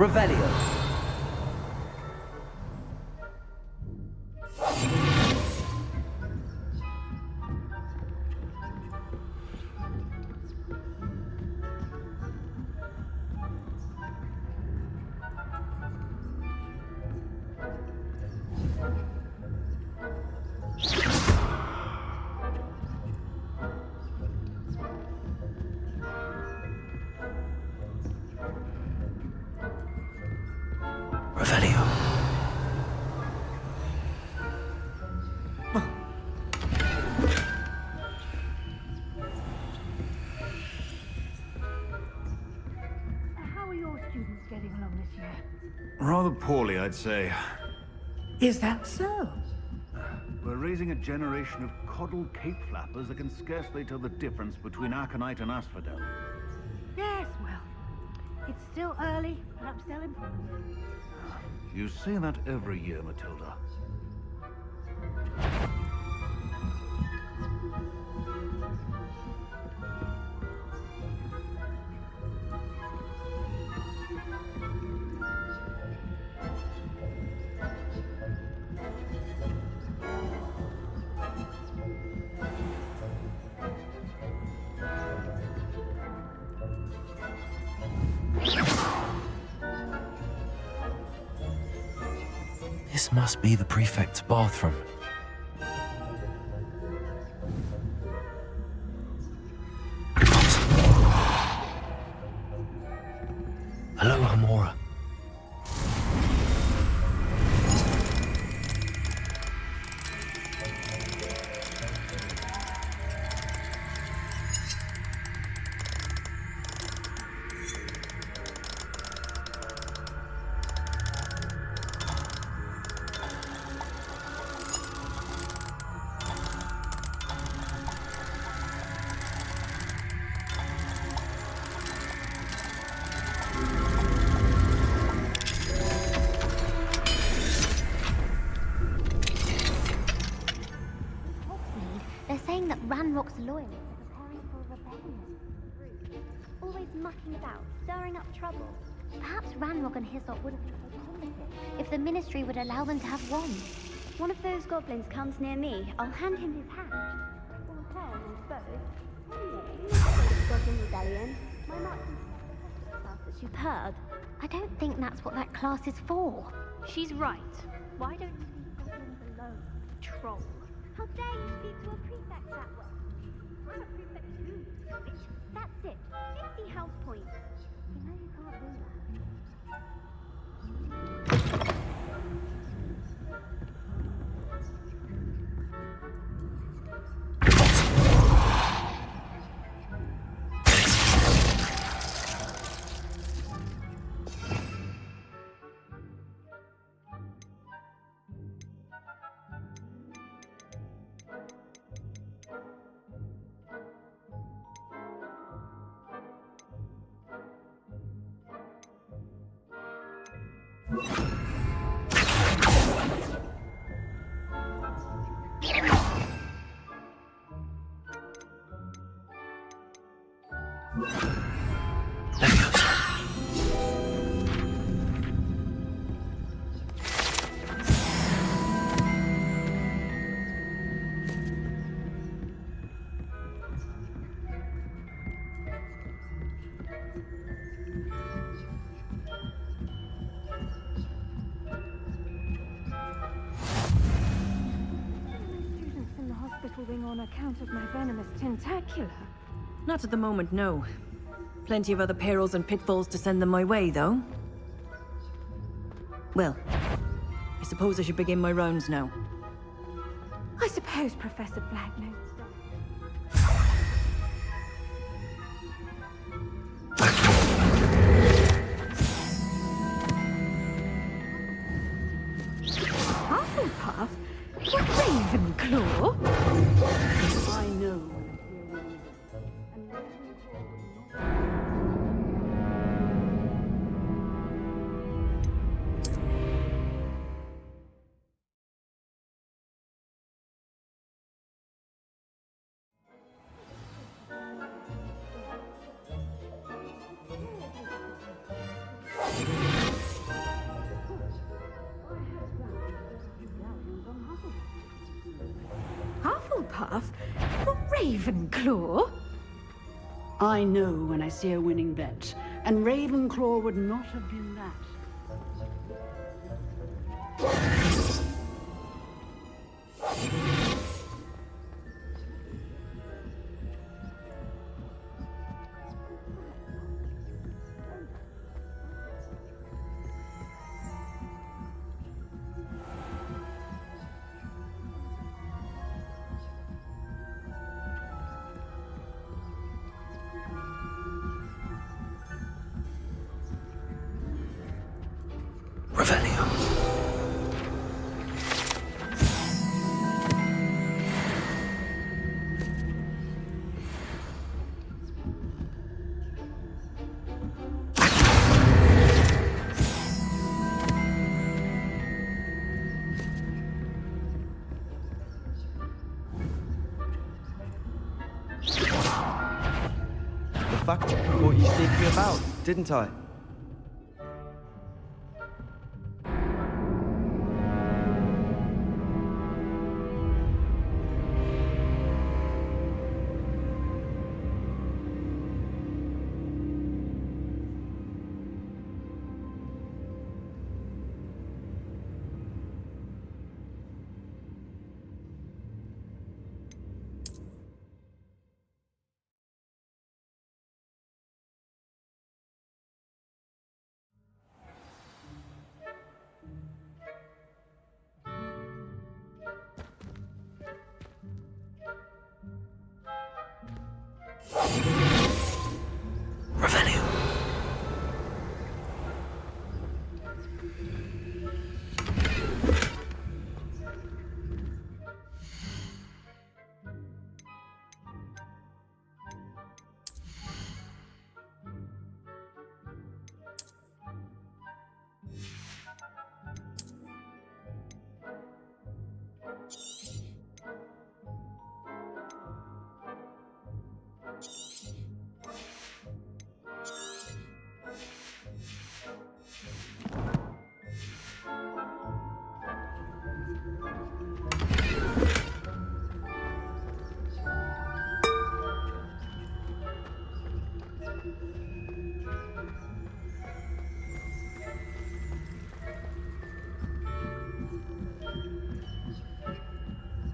Revelio. Revelio. How are your students getting along this year? Rather poorly, I'd say. Is that so? We're raising a generation of coddled cape flappers that can scarcely tell the difference between aconite and asphodel. Yes, well, it's still early. Perhaps they'll improve. You say that every year, Matilda. This must be the prefect's bathroom. Hello, Hamora. They're saying that Ranrock's loyalists are preparing for a rebellion. Always mucking about, stirring up trouble. Perhaps Ranrock and his lot wouldn't be so complicated if the Ministry would allow them to have wands. If one of those goblins comes near me, I'll hand him his hat. Or pen and bow. Anyway, the Goblin Rebellion. My marksmanship is superb. I don't think that's what that class is for. She's right. Why don't you leave goblins alone, troll? How dare you speak to a prefect that way? I'm a prefect too, bitch. That's it. 50 house points. You know you can't do that. Wing on account of my venomous tentacular. Not at the moment, no. Plenty of other perils and pitfalls to send them my way, though. Well, I suppose I should begin my rounds now. I suppose Professor Black knows Hufflepuff? What Ravenclaw? I know when a hero is path. Ravenclaw? I know when I see a winning bet, and Ravenclaw would not have been that. Revelio. The fact caught you sneaking about, didn't I? Revelio.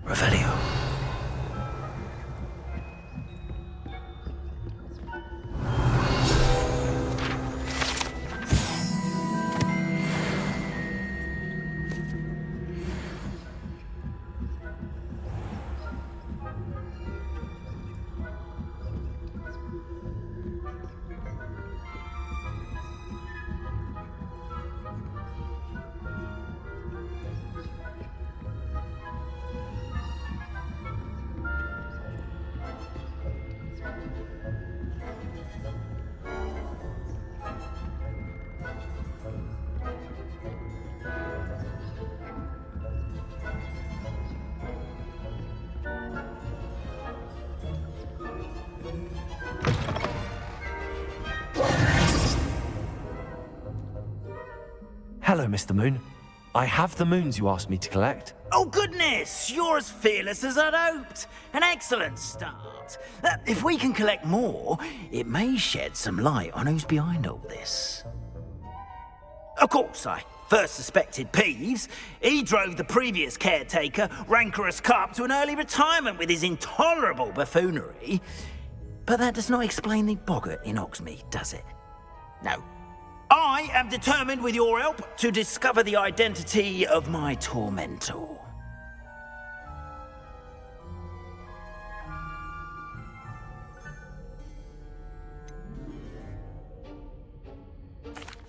Revelio. Hello, Mr. Moon. I have the moons you asked me to collect. Oh, goodness! You're as fearless as I'd hoped. An excellent start. If we can collect more, it may shed some light on who's behind all this. Of course, I first suspected Peeves. He drove the previous caretaker, Rancorous Carp, to an early retirement with his intolerable buffoonery. But that does not explain the boggart in Hogsmeade, does it? No. I am determined, with your help, to discover the identity of my tormentor.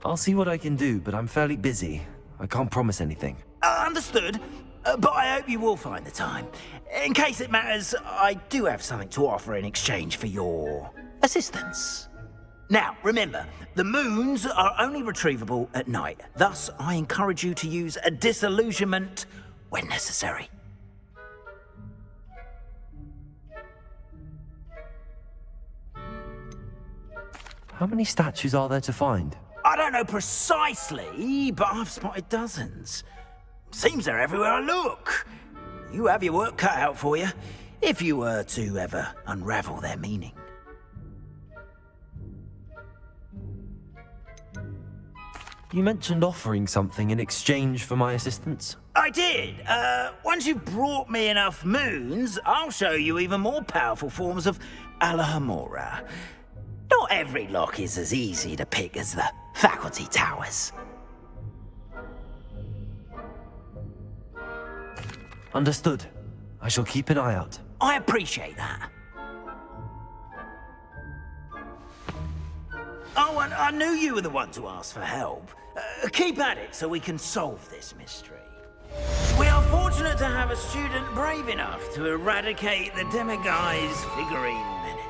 I'll see what I can do, but I'm fairly busy. I can't promise anything. Understood, but I hope you will find the time. In case it matters, I do have something to offer in exchange for your assistance. Now, remember, the moons are only retrievable at night. Thus, I encourage you to use a disillusionment when necessary. How many statues are there to find? I don't know precisely, but I've spotted dozens. Seems they're everywhere I look. You have your work cut out for you. if you were to ever unravel their meaning. You mentioned offering something in exchange for my assistance. I did. Once you've brought me enough moons, I'll show you even more powerful forms of Alahamora. Not every lock is as easy to pick as the faculty towers. Understood. I shall keep an eye out. I appreciate that. Oh, and I knew you were the one to ask for help. Keep at it so we can solve this mystery. We are fortunate to have a student brave enough to eradicate the Demiguise figurine menace.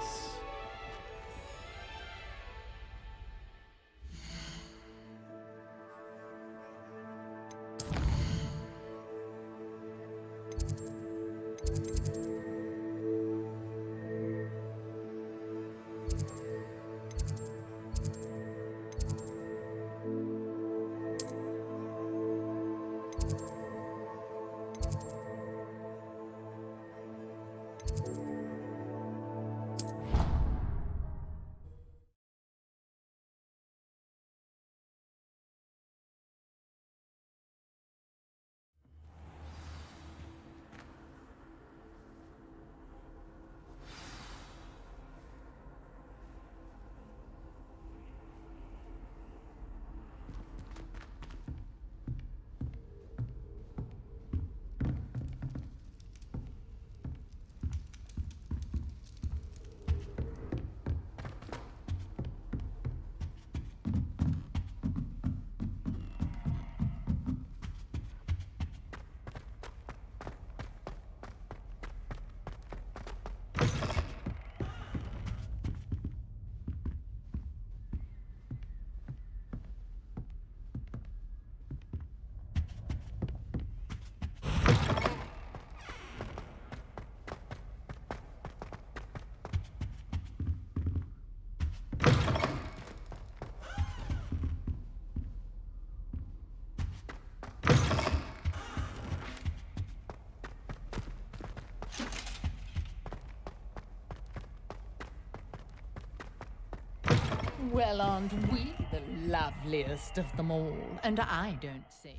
Well, aren't we the loveliest of them all? And I don't say.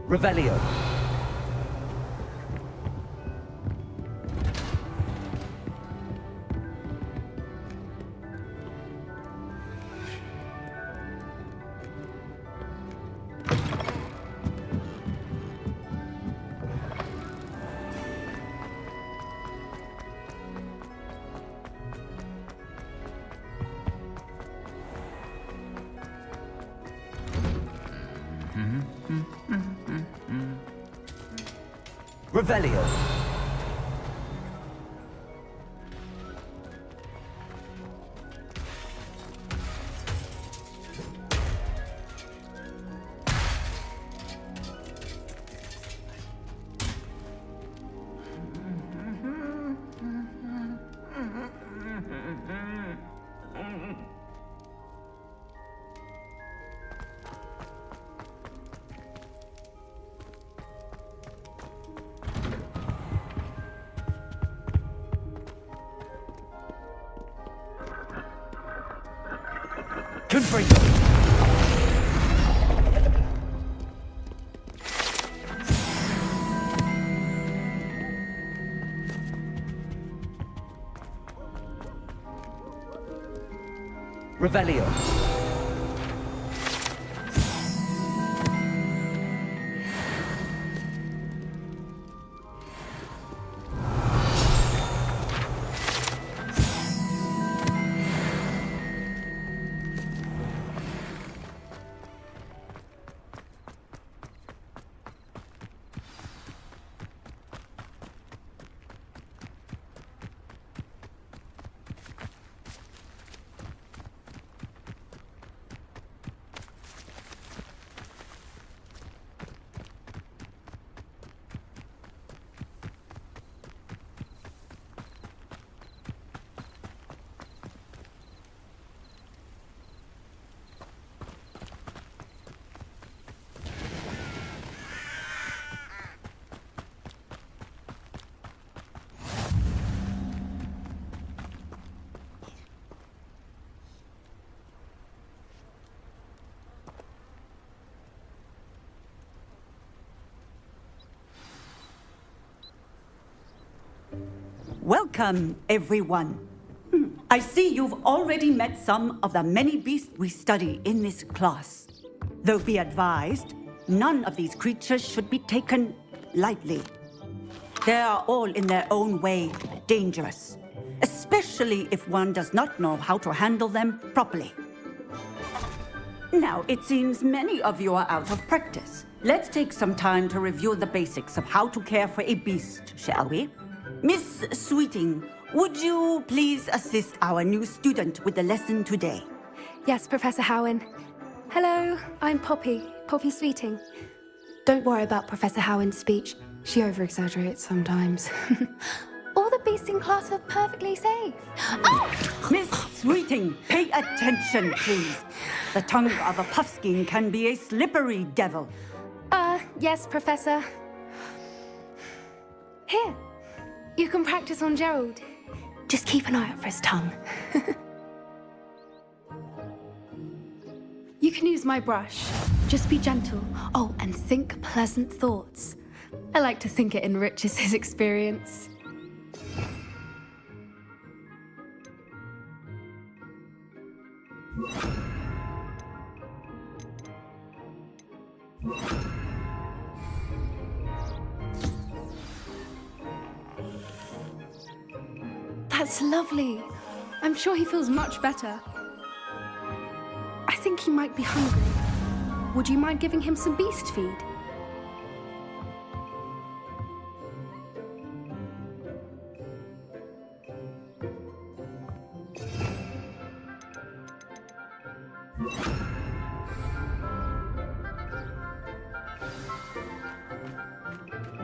Revelio. Revelio. Confringo. Revelio. Welcome, everyone. I see you've already met some of the many beasts we study in this class. Though be advised, none of these creatures should be taken lightly. They are all in their own way dangerous, especially if one does not know how to handle them properly. Now, it seems many of you are out of practice. Let's take some time to review the basics of how to care for a beast, shall we? Miss Sweeting, would you please assist our new student with the lesson today? Yes, Professor Howen. Hello, I'm Poppy Sweeting. Don't worry about Professor Howen's speech. She over-exaggerates sometimes. All the beasts in class are perfectly safe. Oh! Miss Sweeting, pay attention, please. The tongue of a puffskein can be a slippery devil. Yes, Professor. Here, you can practice on Gerald. Just keep an eye out for his tongue. You can use my brush. Just be gentle. Oh, and think pleasant thoughts. I like to think it enriches his experience. That's lovely. I'm sure he feels much better. I think he might be hungry. Would you mind giving him some beast feed?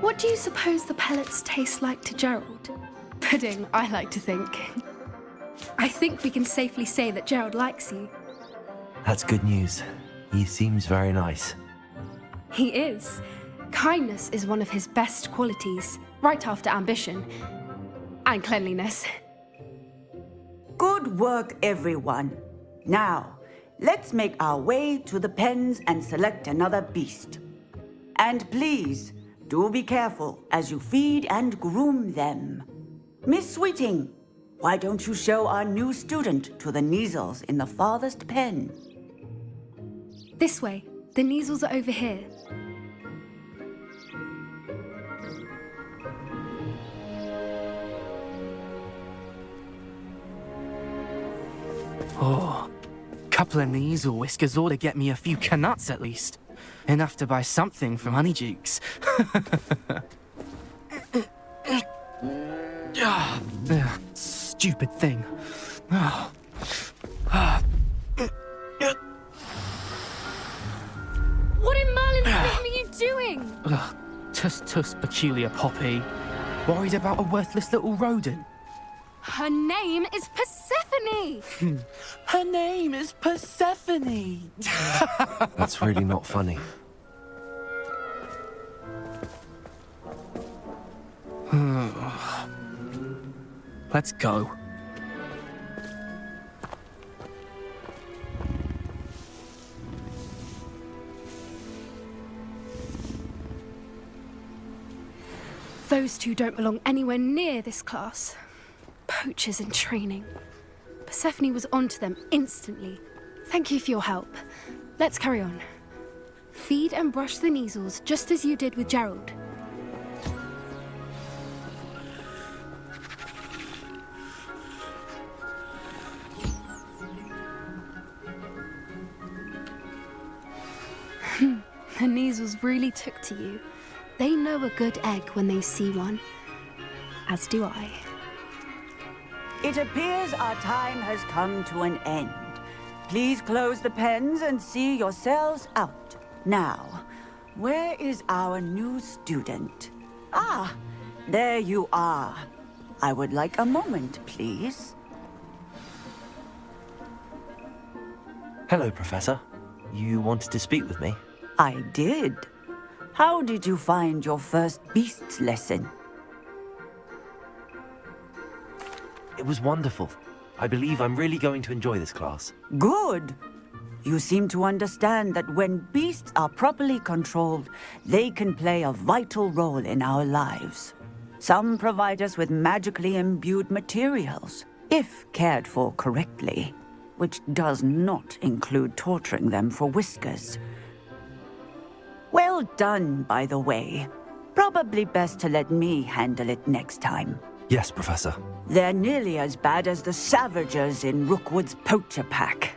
What do you suppose the pellets taste like to Gerald? Pudding, I like to think. I think we can safely say that Gerald likes you. That's good news. He seems very nice. He is. Kindness is one of his best qualities, right after ambition. And cleanliness. Good work, everyone. Now, let's make our way to the pens and select another beast. And please, do be careful as you feed and groom them. Miss Sweeting, why don't you show our new student to the Kneazles in the farthest pen? This way. The Kneazles are over here. Oh, couple of Kneazle whiskers ought to get me a few canuts at least. Enough to buy something from Honeydukes. Stupid thing. What in Merlin's name are you doing? Tuss, peculiar Poppy. Worried about a worthless little rodent? Her name is Persephone! Her name is Persephone! That's really not funny. Let's go. Those two don't belong anywhere near this class. Poachers in training. Persephone was onto them instantly. Thank you for your help. Let's carry on. Feed and brush the measles just as you did with Gerald. The measles really took to you. They know a good egg when they see one. As do I. It appears our time has come to an end. Please close the pens and see yourselves out. Now, where is our new student? Ah, there you are. I would like a moment, please. Hello, Professor. You wanted to speak with me? I did. How did you find your first beasts lesson? It was wonderful. I believe I'm really going to enjoy this class. Good. You seem to understand that when beasts are properly controlled, they can play a vital role in our lives. Some provide us with magically imbued materials, if cared for correctly, which does not include torturing them for whiskers. Well done, by the way. Probably best to let me handle it next time. Yes, Professor. They're nearly as bad as the Savagers in Rookwood's poacher pack.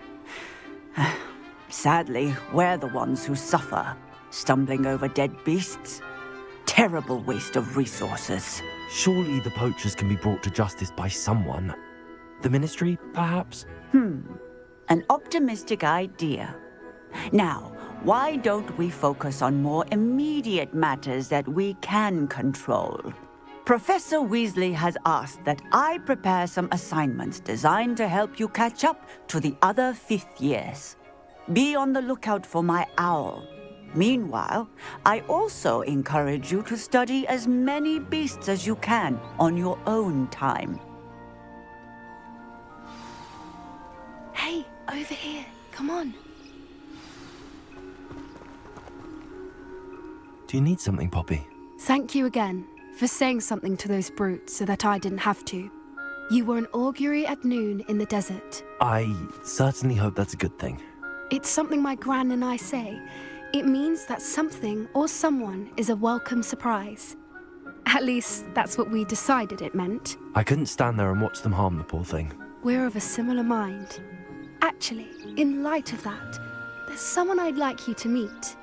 Sadly, we're the ones who suffer, stumbling over dead beasts. Terrible waste of resources. Surely the poachers can be brought to justice by someone. The Ministry, perhaps? An optimistic idea. Now, why don't we focus on more immediate matters that we can control? Professor Weasley has asked that I prepare some assignments designed to help you catch up to the other 5th years. Be on the lookout for my owl. Meanwhile, I also encourage you to study as many beasts as you can on your own time. Hey, over here. Come on. Do you need something, Poppy? Thank you again for saying something to those brutes so that I didn't have to. You were an augury at noon in the desert. I certainly hope that's a good thing. It's something my gran and I say. It means that something or someone is a welcome surprise. At least, that's what we decided it meant. I couldn't stand there and watch them harm the poor thing. We're of a similar mind. Actually, in light of that, there's someone I'd like you to meet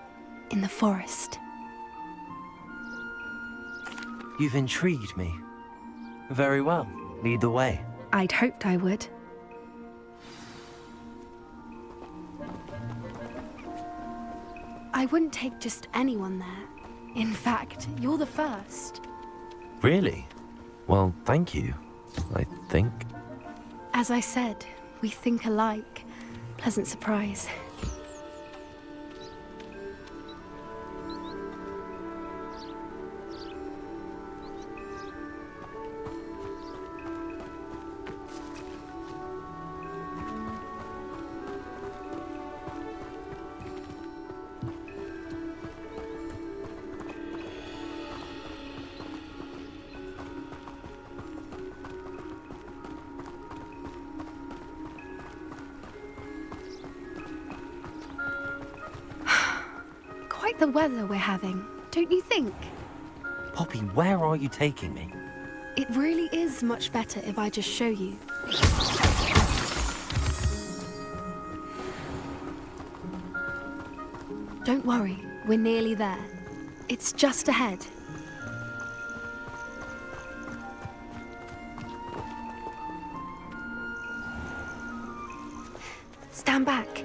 in the forest. You've intrigued me. Very well. Lead the way. I'd hoped I would. I wouldn't take just anyone there. In fact, you're the first. Really? Well, thank you, I think. As I said, we think alike. Pleasant surprise. Quite the weather we're having, don't you think? Poppy, where are you taking me? It really is much better if I just show you. Don't worry, we're nearly there. It's just ahead. Stand back.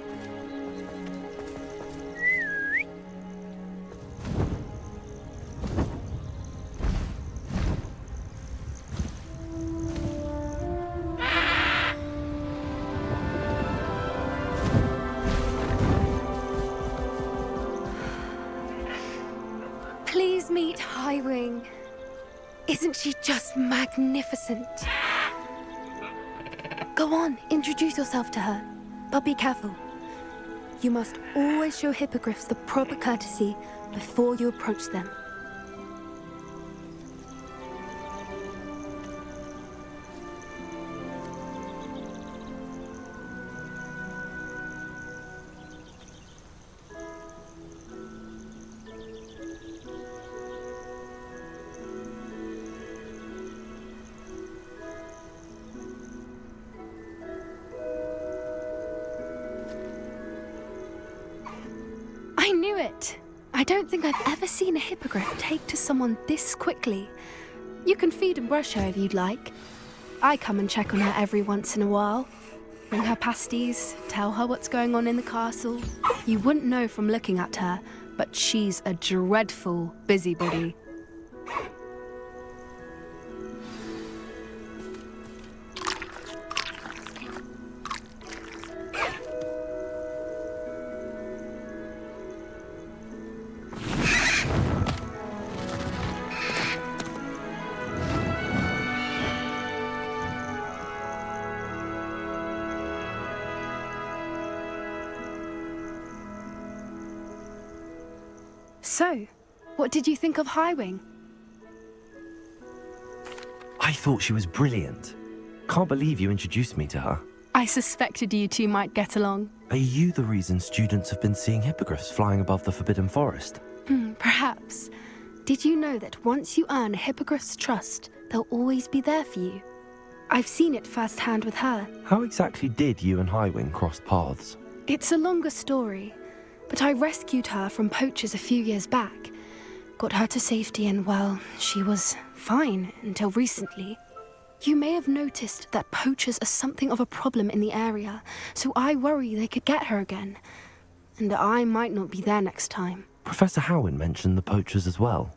Please meet Highwing. Isn't she just magnificent? Go on, introduce yourself to her. But be careful. You must always show hippogriffs the proper courtesy before you approach them. it. I don't think I've ever seen a hippogriff take to someone this quickly. You can feed and brush her if you'd like. I come and check on her every once in a while. Bring her pasties, tell her what's going on in the castle. You wouldn't know from looking at her, but she's a dreadful busybody. So, what did you think of Highwing? I thought she was brilliant. Can't believe you introduced me to her. I suspected you two might get along. Are you the reason students have been seeing hippogriffs flying above the Forbidden Forest? Perhaps. Did you know that once you earn a hippogriff's trust, they'll always be there for you? I've seen it firsthand with her. How exactly did you and Highwing cross paths? It's a longer story, but I rescued her from poachers a few years back. Got her to safety and, well, she was fine until recently. You may have noticed that poachers are something of a problem in the area, so I worry they could get her again. And I might not be there next time. Professor Howin mentioned the poachers as well.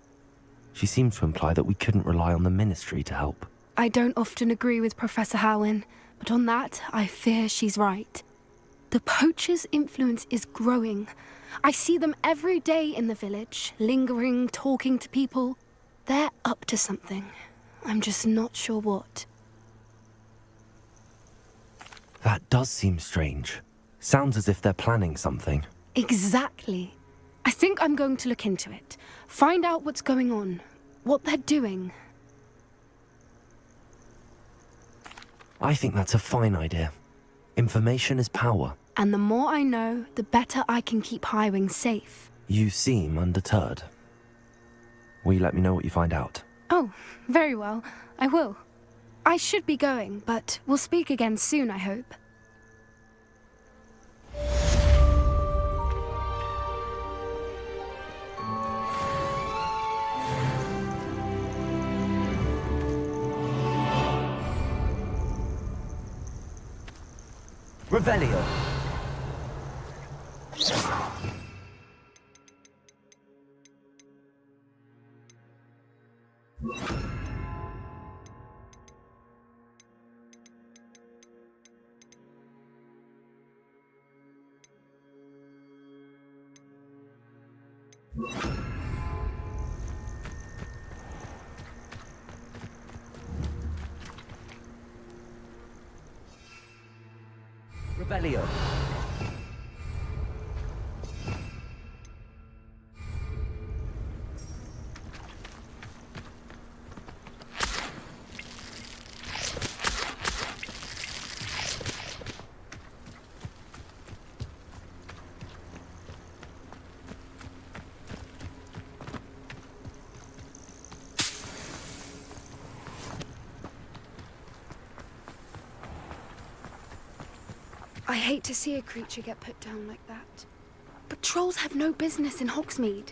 She seemed to imply that we couldn't rely on the Ministry to help. I don't often agree with Professor Howin, but on that, I fear she's right. The poachers' influence is growing. I see them every day in the village, lingering, talking to people. They're up to something. I'm just not sure what. That does seem strange. Sounds as if they're planning something. Exactly. I think I'm going to look into it. Find out what's going on, what they're doing. I think that's a fine idea. Information is power. And the more I know, the better I can keep Highwing safe. You seem undeterred. Will you let me know what you find out? Oh, very well. I will. I should be going, but we'll speak again soon, I hope. Revelio. Revelio. I hate to see a creature get put down like that. But trolls have no business in Hogsmeade.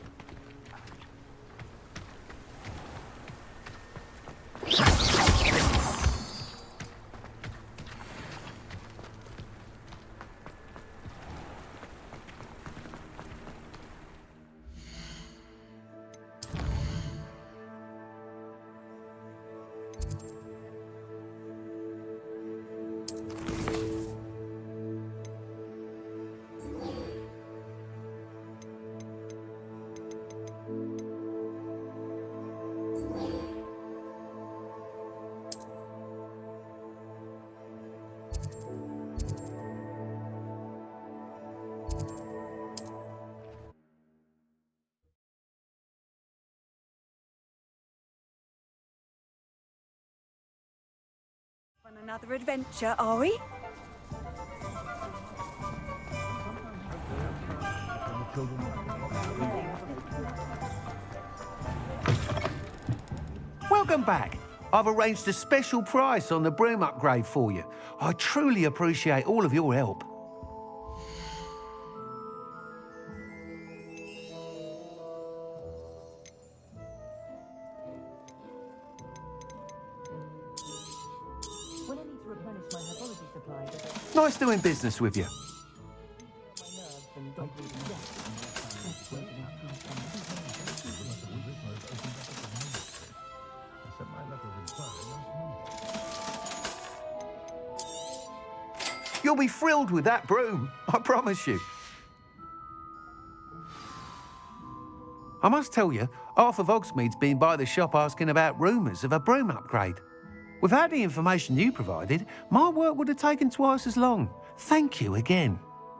On another adventure, are we? Welcome back. I've arranged a special price on the broom upgrade for you. I truly appreciate all of your help. Nice doing business with you. You'll be thrilled with that broom, I promise you. I must tell you, half of Hogsmeade's been by the shop asking about rumours of a broom upgrade. Without the information you provided, my work would have taken twice as long. Thank you again.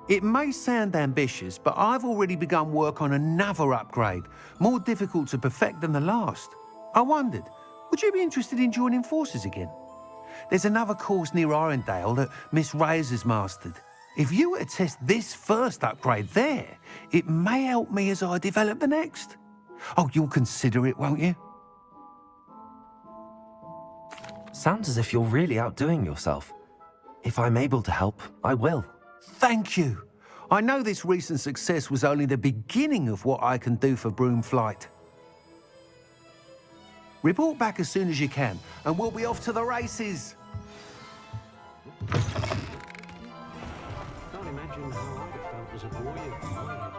It may sound ambitious, but I've already begun work on another upgrade, more difficult to perfect than the last. I wondered, would you be interested in joining forces again? There's another course near Arendelle that Miss Reyes has mastered. If you were to test this first upgrade there, it may help me as I develop the next. Oh, you'll consider it, won't you? Sounds as if you're really outdoing yourself. If I'm able to help, I will. Thank you. I know this recent success was only the beginning of what I can do for Broomflight. Report back as soon as you can, and we'll be off to the races. Can't imagine how I'd have felt as a boy if I had.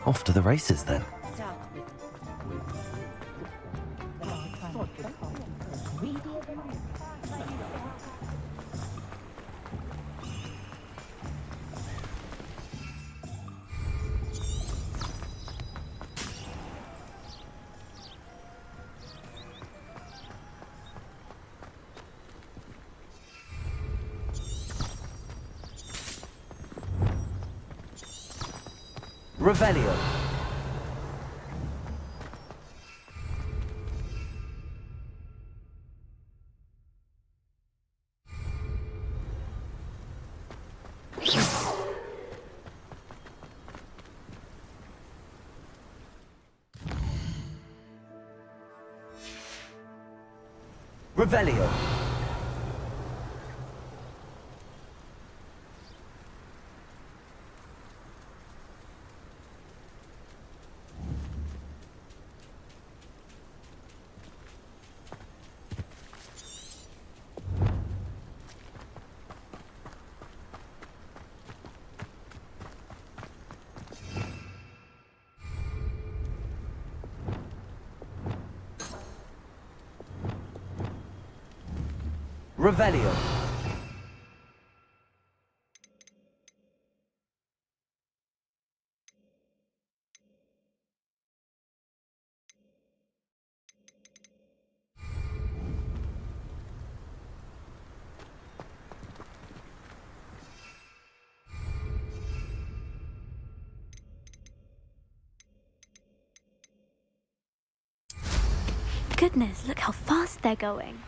Off to the races then. Revelio. Revelio. Revelio. Goodness, look how fast they're going.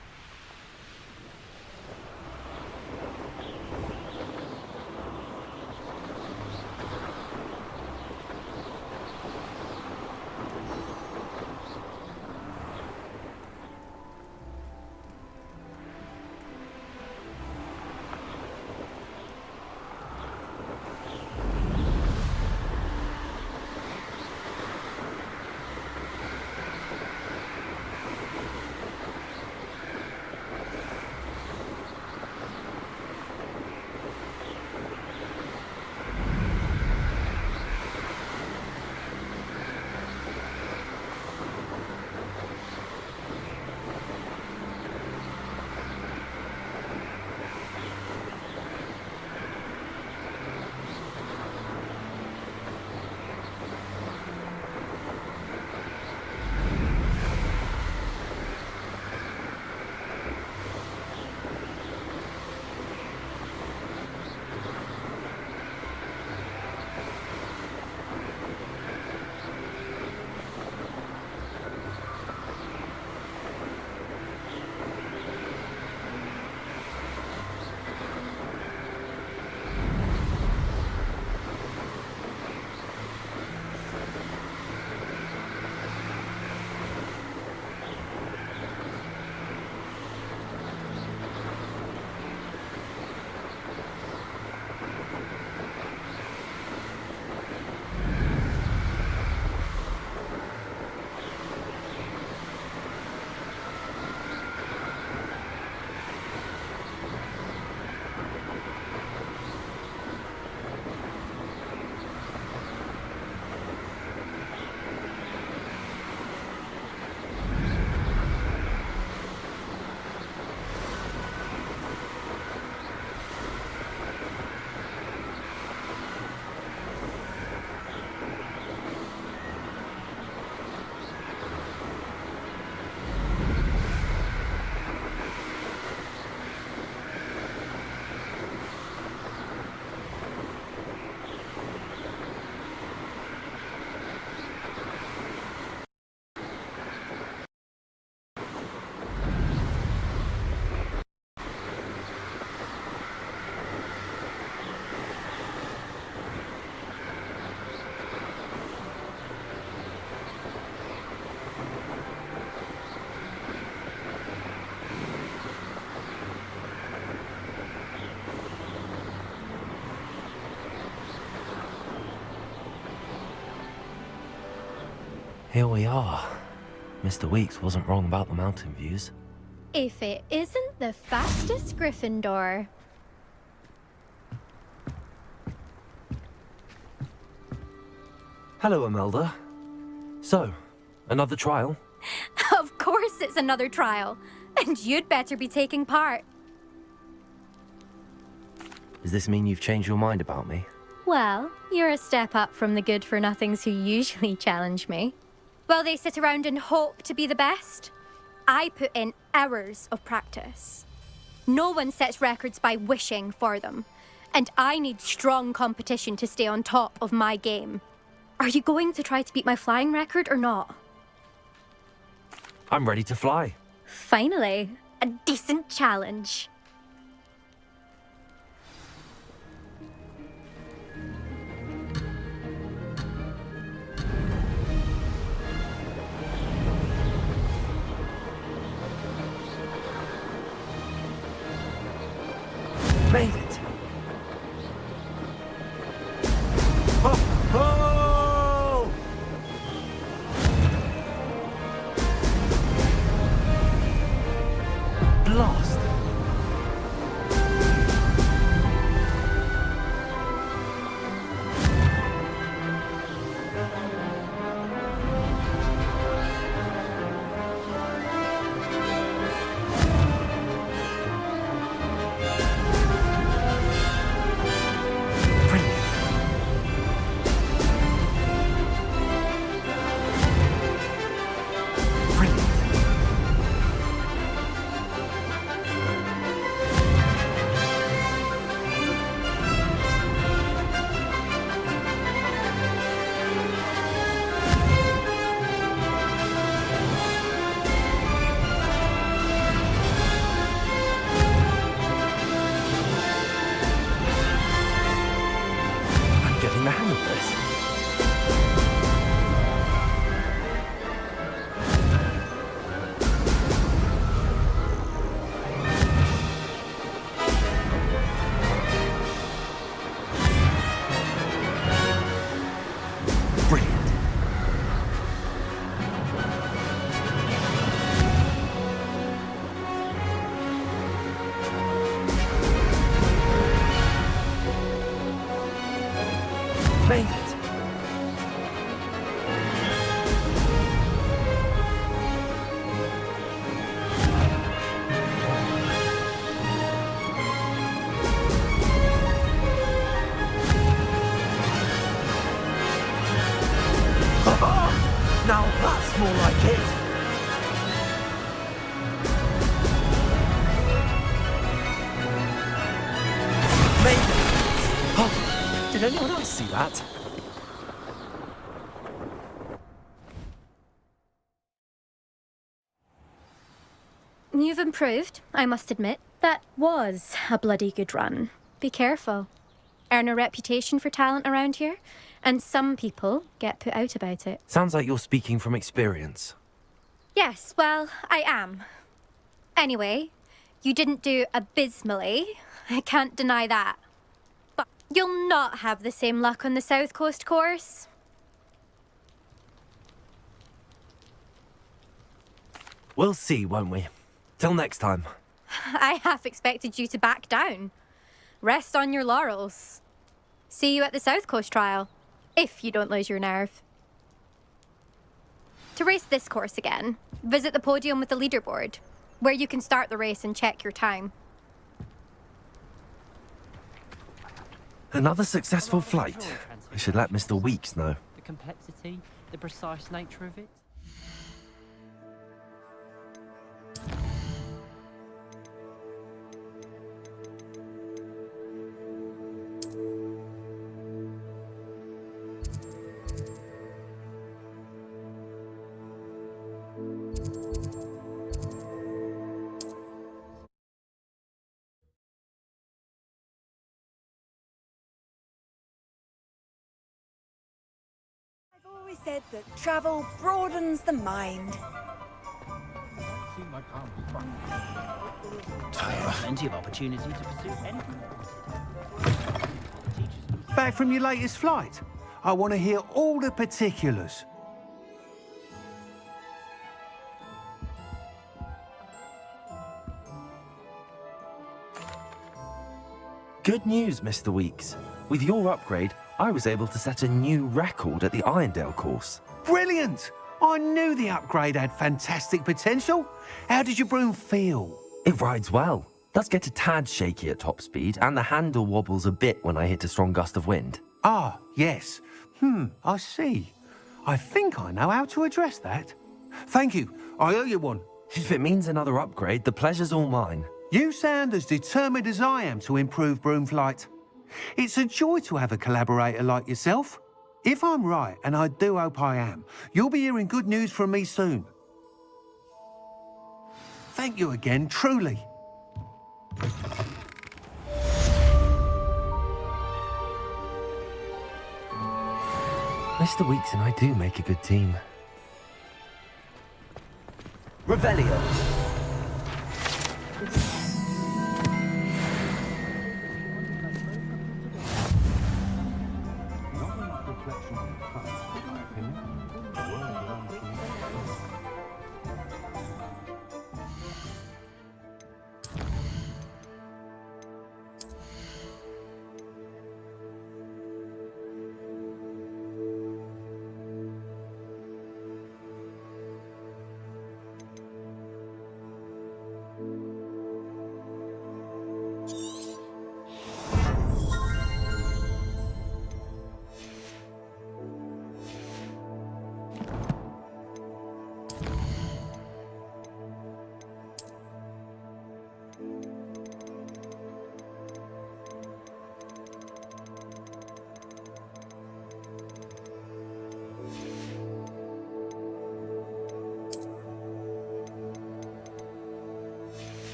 Here we are. Mr. Weeks wasn't wrong about the mountain views. If it isn't the fastest Gryffindor. Hello, Imelda. So, another trial? Of course it's another trial. And you'd better be taking part. Does this mean you've changed your mind about me? Well, you're a step up from the good-for-nothings who usually challenge me. While they sit around and hope to be the best, I put in hours of practice. No one sets records by wishing for them, and I need strong competition to stay on top of my game. Are you going to try to beat my flying record or not? I'm ready to fly. Finally, a decent challenge. Made it! Oh! Oh! Blast! Getting the hang of this. Brilliant. Made it. Now that's more like it. Made it. Oh, did anyone else see that? You've improved, I must admit. That was a bloody good run. Be careful. Earn a reputation for talent around here, and some people get put out about it. Sounds like you're speaking from experience. Yes, well, I am. Anyway, you didn't do abysmally. I can't deny that. But you'll not have the same luck on the South Coast course. We'll see, won't we? Till next time. I half expected you to back down. Rest on your laurels. See you at the South Coast trial, if you don't lose your nerve. To race this course again, visit the podium with the leaderboard, where you can start the race and check your time. Another successful flight. I should let Mr. Weeks know. The complexity, the precise nature of it. Always said that travel broadens the mind. Plenty of opportunity to pursue anything. Back from your latest flight? I want to hear all the particulars. Good news, Mr. Weeks. With your upgrade, I was able to set a new record at the Irondale course. Brilliant! I knew the upgrade had fantastic potential. How did your broom feel? It rides well. Does get a tad shaky at top speed, and the handle wobbles a bit when I hit a strong gust of wind. Ah, yes. I see. I think I know how to address that. Thank you. I owe you one. If it means another upgrade, the pleasure's all mine. You sound as determined as I am to improve broom flight. It's a joy to have a collaborator like yourself. If I'm right, and I do hope I am, you'll be hearing good news from me soon. Thank you again, truly. Mr. Weeks and I do make a good team. Revelio.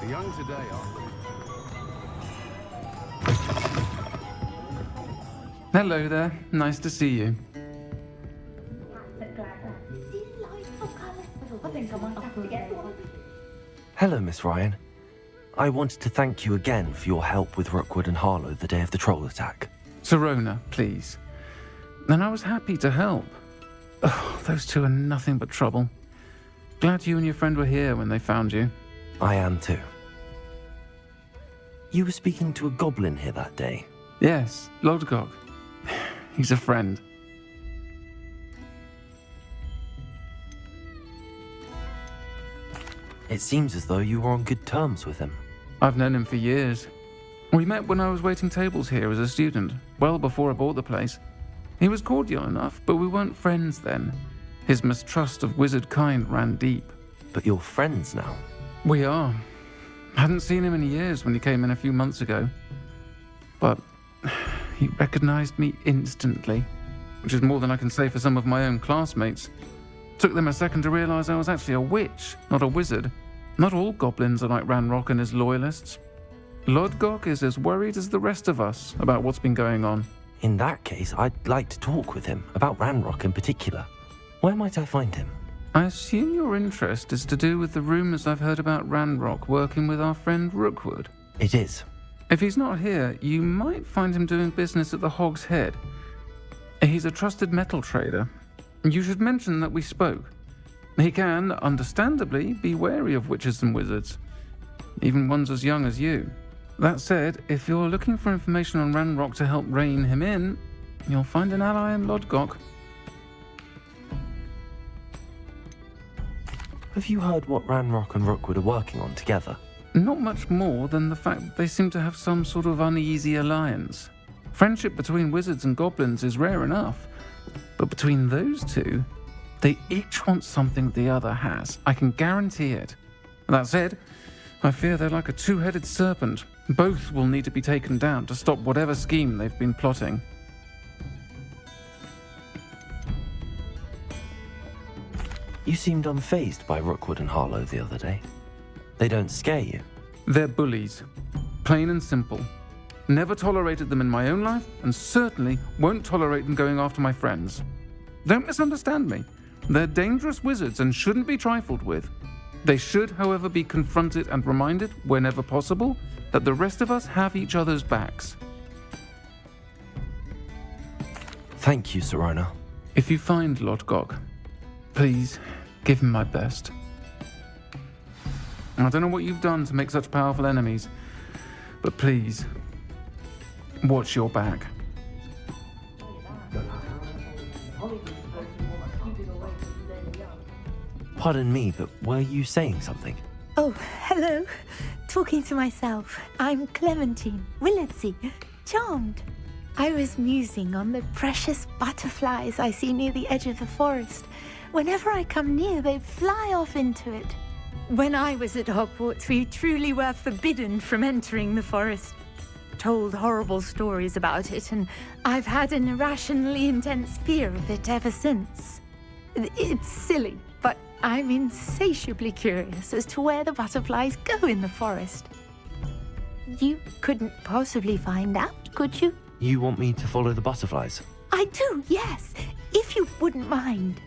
The young today are... Hello there. Nice to see you. Hello, Miss Ryan. I wanted to thank you again for your help with Rookwood and Harlow the day of the troll attack. Serona, please. And I was happy to help. Oh, those two are nothing but trouble. Glad you and your friend were here when they found you. I am too. You were speaking to a goblin here that day. Yes, Lodgok. He's a friend. It seems as though you were on good terms with him. I've known him for years. We met when I was waiting tables here as a student, well before I bought the place. He was cordial enough, but we weren't friends then. His mistrust of wizard kind ran deep. But you're friends now? We are. Hadn't seen him in years when he came in a few months ago. But he recognized me instantly, which is more than I can say for some of my own classmates. Took them a second to realize I was actually a witch, not a wizard. Not all goblins are like Ranrock and his loyalists. Lodgok is as worried as the rest of us about what's been going on. In that case, I'd like to talk with him, about Ranrock in particular. Where might I find him? I assume your interest is to do with the rumors I've heard about Ranrock working with our friend Rookwood. It is. If he's not here, you might find him doing business at the Hog's Head. He's a trusted metal trader. You should mention that we spoke. He can, understandably, be wary of witches and wizards, even ones as young as you. That said, if you're looking for information on Ranrock to help rein him in, you'll find an ally in Lodgok. Have you heard what Ranrock and Rookwood are working on together? Not much more than the fact that they seem to have some sort of uneasy alliance. Friendship between wizards and goblins is rare enough, but between those two, they each want something the other has. I can guarantee it. That said, I fear they're like a two-headed serpent. Both will need to be taken down to stop whatever scheme they've been plotting. You seemed unfazed by Rookwood and Harlow the other day. They don't scare you. They're bullies. Plain and simple. Never tolerated them in my own life, and certainly won't tolerate them going after my friends. Don't misunderstand me. They're dangerous wizards and shouldn't be trifled with. They should, however, be confronted and reminded, whenever possible, that the rest of us have each other's backs. Thank you, Serona. If you find Lord Gog, please give him my best. I don't know what you've done to make such powerful enemies, but please, watch your back. Pardon me, but were you saying something? Oh, hello. Talking to myself. I'm Clementine Willardsey. Charmed. I was musing on the precious butterflies I see near the edge of the forest. Whenever I come near, they fly off into it. When I was at Hogwarts, we truly were forbidden from entering the forest. Told horrible stories about it, and I've had an irrationally intense fear of it ever since. It's silly, but I'm insatiably curious as to where the butterflies go in the forest. You couldn't possibly find out, could you? You want me to follow the butterflies? I do, yes, if you wouldn't mind.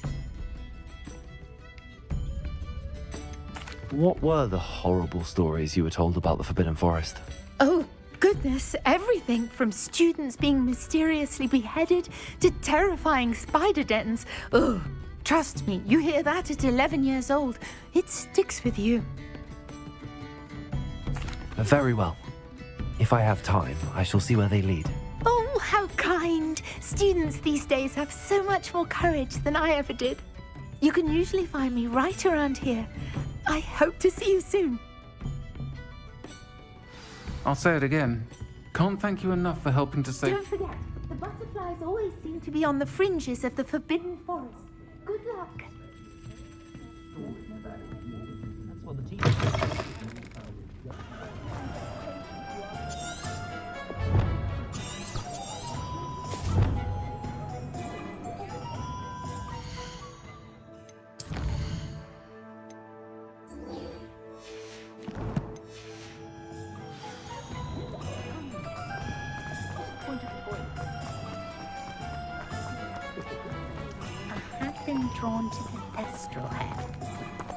What were the horrible stories you were told about the Forbidden Forest? Oh, goodness, everything from students being mysteriously beheaded to terrifying spider dens. Ugh, trust me, you hear that at 11 years old, it sticks with you. Very well. If I have time, I shall see where they lead. Oh, how kind. Students these days have so much more courage than I ever did. You can usually find me right around here. I hope to see you soon. I'll say it again. Can't thank you enough for helping to save... Don't forget, the butterflies always seem to be on the fringes of the Forbidden Forest. Good luck. That's what the teacher... Drawn to the thestral hair.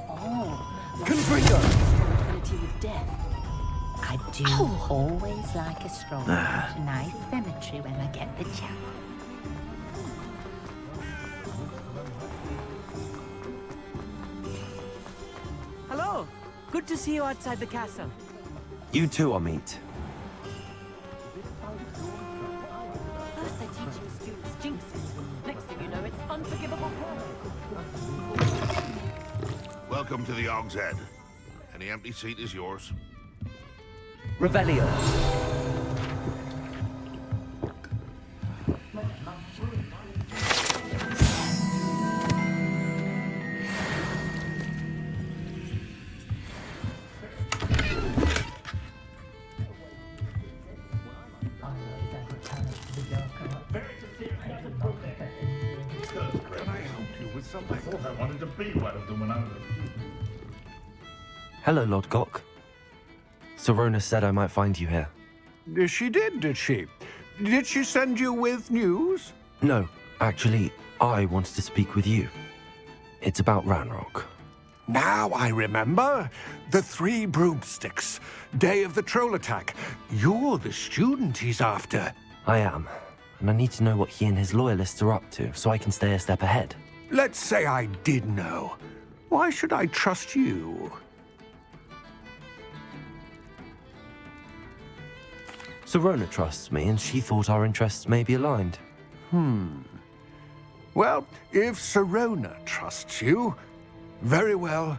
Oh, Confringo! Affinity with death. I do always like a stroll to nice cemetery when I get the chance. Hello. Good to see you outside the castle. You too, Amit. First they teach you students jinxes. Next thing you know, it's unforgivable crime. Welcome to the Og's Head. Any empty seat is yours. Revelio. Hello, Lord Gok. Serona said I might find you here. She did she? Did she send you with news? No, actually, I wanted to speak with you. It's about Ranrock. Now I remember. The 3 broomsticks. Day of the troll attack. You're the student he's after. I am, and I need to know what he and his loyalists are up to so I can stay a step ahead. Let's say I did know. Why should I trust you? Serona trusts me, and she thought our interests may be aligned. Well, if Serona trusts you, very well.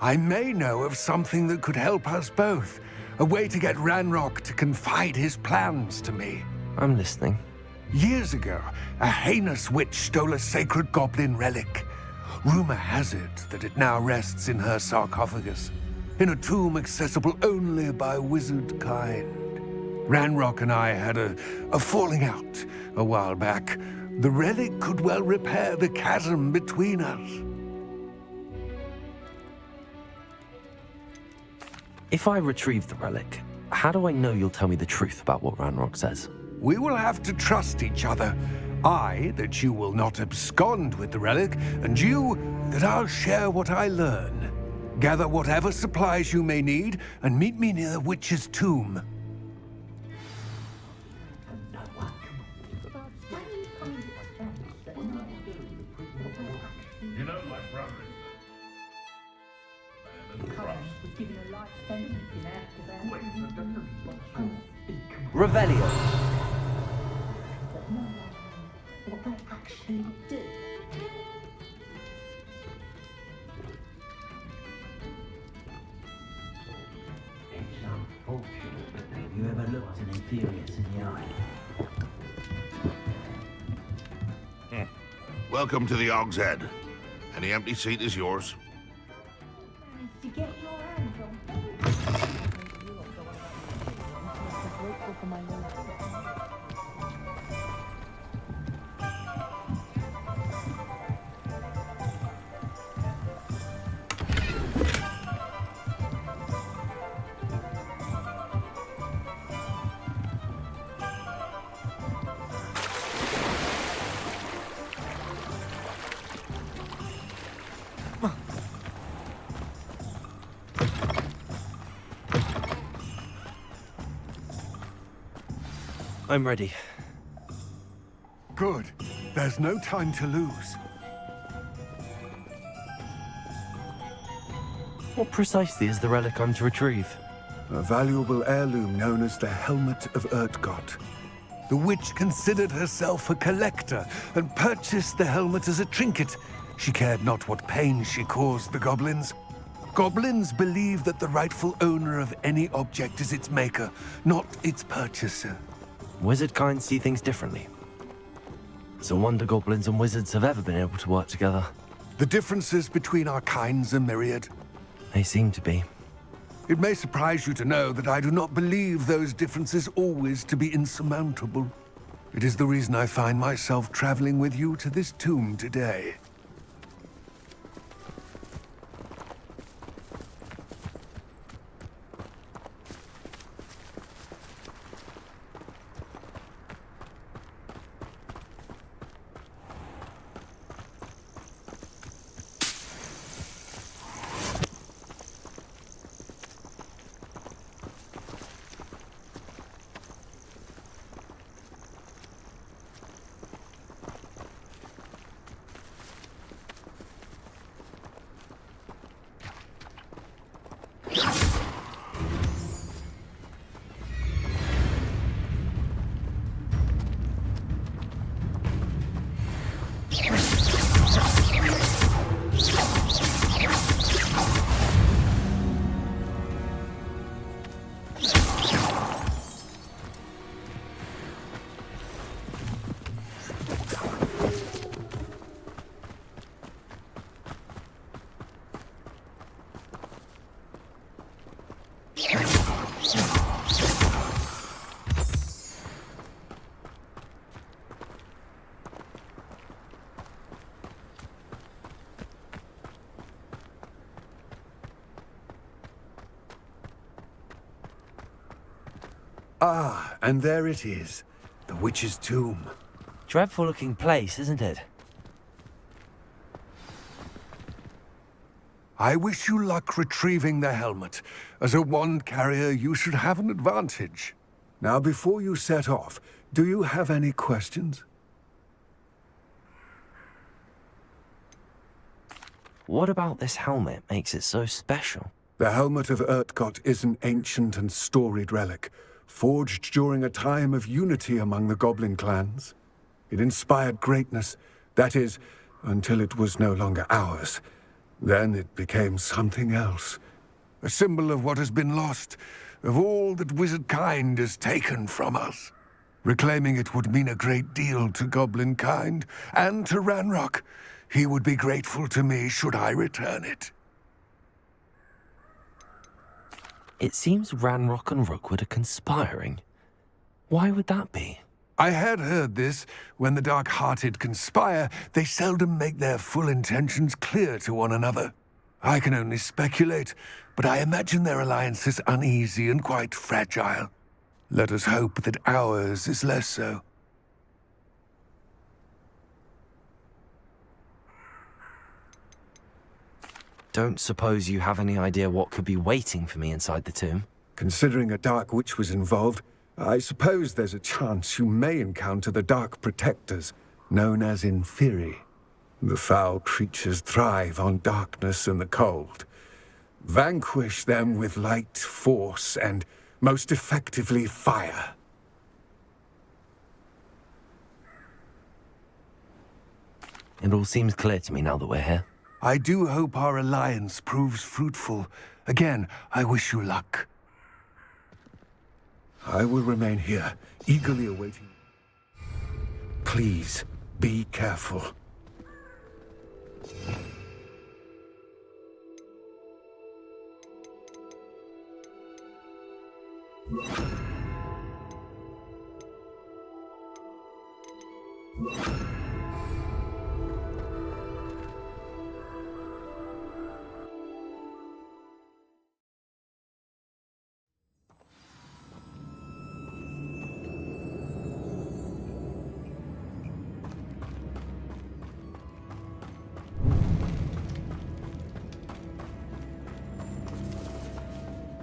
I may know of something that could help us both. A way to get Ranrock to confide his plans to me. I'm listening. Years ago, a heinous witch stole a sacred goblin relic. Rumor has it that it now rests in her sarcophagus, in a tomb accessible only by wizard kind. Ranrock and I had a falling out a while back. The relic could well repair the chasm between us. If I retrieve the relic, how do I know you'll tell me the truth about what Ranrock says? We will have to trust each other. I, that you will not abscond with the relic, and you, that I'll share what I learn. Gather whatever supplies you may need, and meet me near the witch's tomb. You know my brother. Revelio. Have you ever looked an inferior in the eye? Welcome to the Og's Head. Any empty seat is yours. To get your hands on grateful for my I'm ready. Good. There's no time to lose. What precisely is the relic I'm to retrieve? A valuable heirloom known as the Helmet of Urtgot. The witch considered herself a collector and purchased the helmet as a trinket. She cared not what pain she caused the goblins. Goblins believe that the rightful owner of any object is its maker, not its purchaser. Wizard kind see things differently. It's a wonder goblins and wizards have ever been able to work together. The differences between our kinds are myriad. They seem to be. It may surprise you to know that I do not believe those differences always to be insurmountable. It is the reason I find myself traveling with you to this tomb today. Ah, and there it is. The witch's tomb. Dreadful looking place, isn't it? I wish you luck retrieving the helmet. As a wand carrier, you should have an advantage. Now, before you set off, do you have any questions? What about this helmet makes it so special? The Helmet of Urtgot is an ancient and storied relic, forged during a time of unity among the goblin clans. It inspired greatness, that is, until it was no longer ours. Then it became something else. A symbol of what has been lost, of all that wizard kind has taken from us. Reclaiming it would mean a great deal to goblin kind, and to Ranrock. He would be grateful to me should I return it. It seems Ranrock and Rookwood are conspiring. Why would that be? I had heard this. When the dark-hearted conspire, they seldom make their full intentions clear to one another. I can only speculate, but I imagine their alliance is uneasy and quite fragile. Let us hope that ours is less so. Don't suppose you have any idea what could be waiting for me inside the tomb? Considering a Dark Witch was involved, I suppose there's a chance you may encounter the Dark Protectors, known as Inferi. The foul creatures thrive on darkness and the cold. Vanquish them with light, force, and, most effectively, fire. It all seems clear to me now that we're here. I do hope our alliance proves fruitful. Again, I wish you luck. I will remain here, eagerly awaiting. Please, be careful.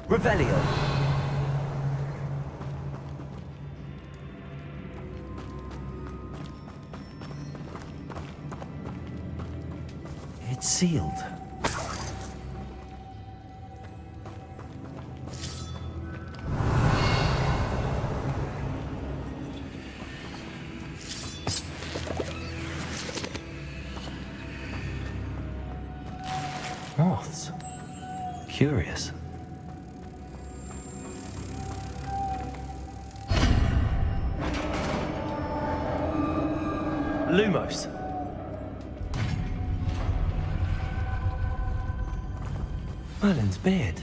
Revelio. It's sealed. Moths. Curious. Lumos. Merlin's beard.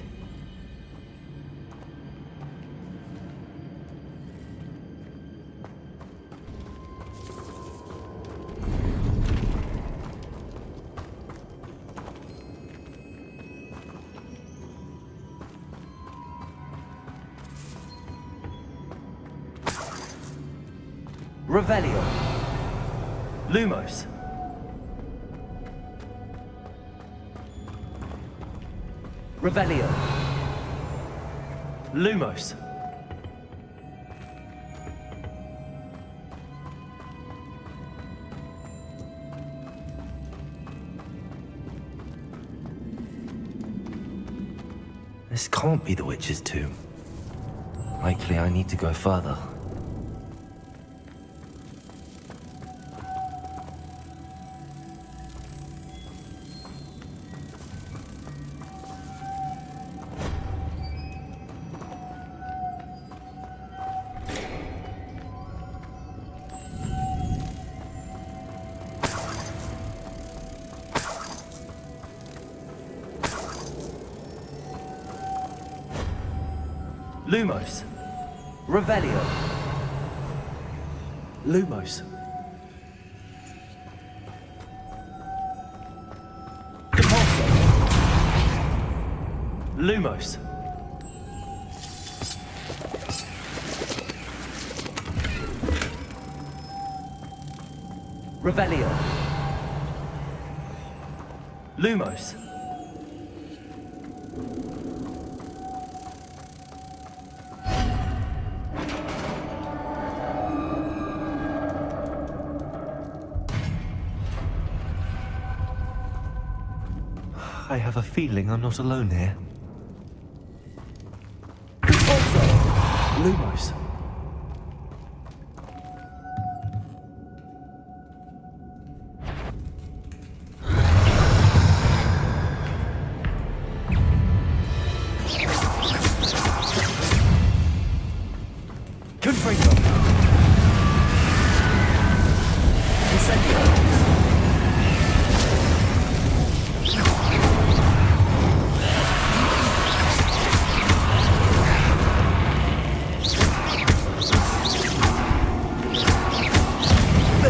Revelio. Lumos. Revelio. Lumos. This can't be the witch's tomb. Likely I need to go further. Lumos. Revelio. Lumos. Depulso. Lumos. Revelio. Lumos. I have a feeling I'm not alone here. Also, Lumos.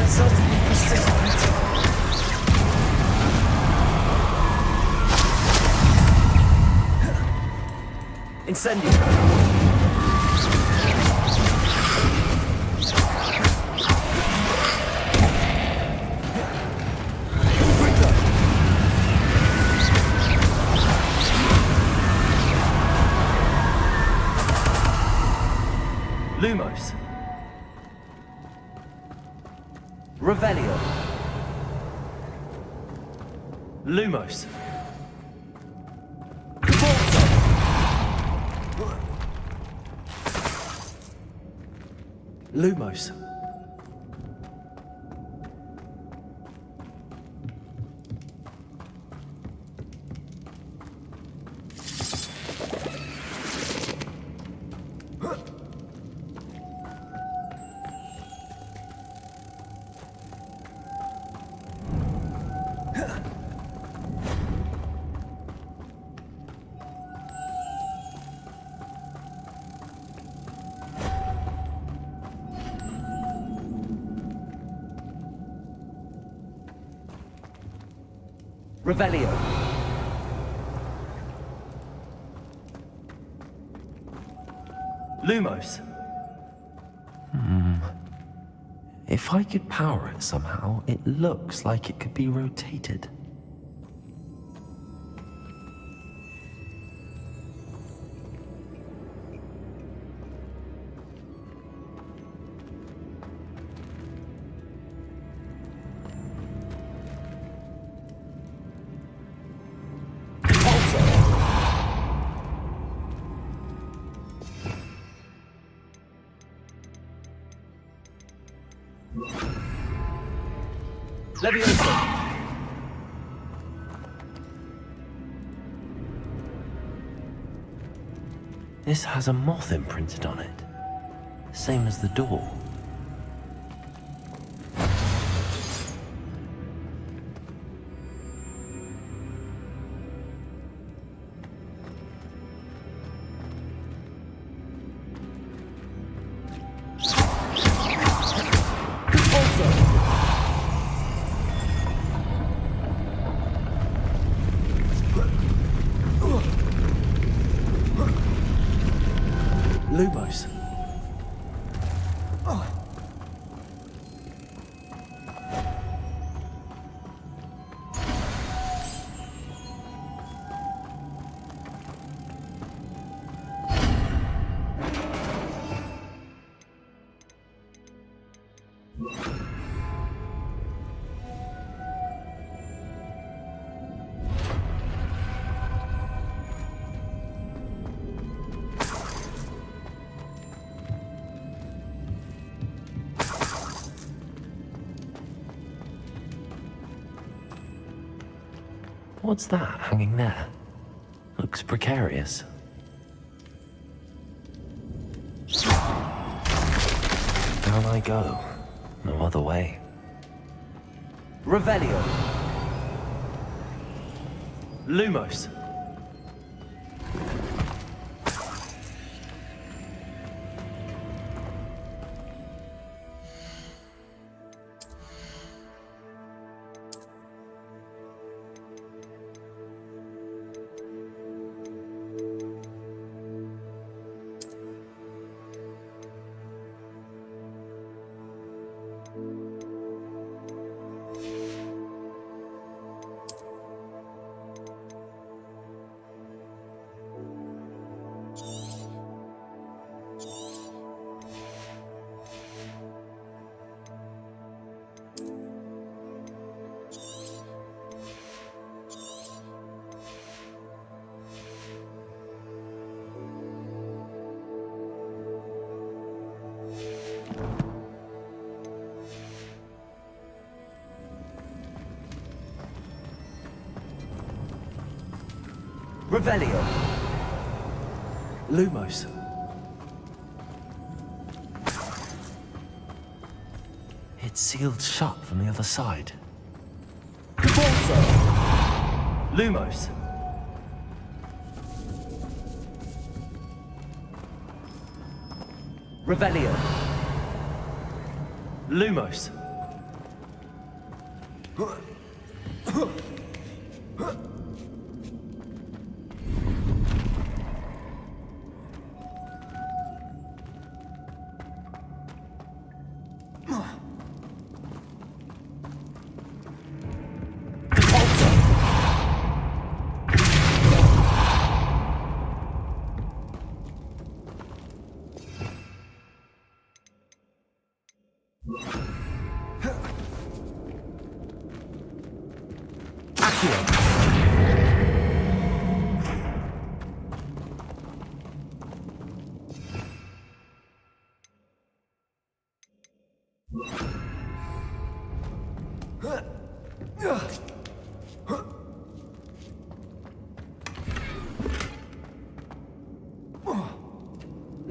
suddenly precipitated. Incendio. Lumos. Revelio. Lumos. Lumos. Revelio. Lumos. If I could power it somehow, it looks like it could be rotated. Leviosa. This has a moth imprinted on it, same as the door. Lumos. What's that hanging there? Looks precarious. Down I go. No other way. Revelio. Lumos. Revelio. Lumos. It's sealed shut from the other side. Lumos. Revelio. Lumos.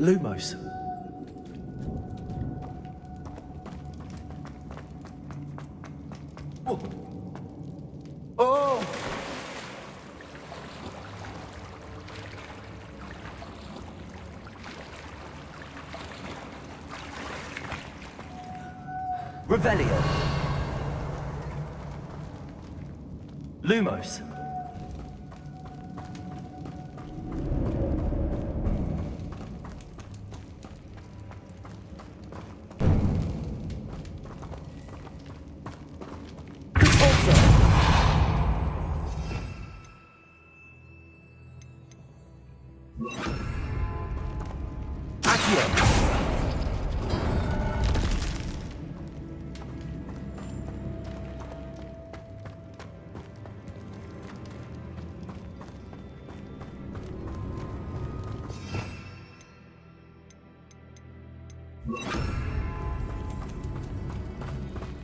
Lumos. Oh! Revelio. Lumos.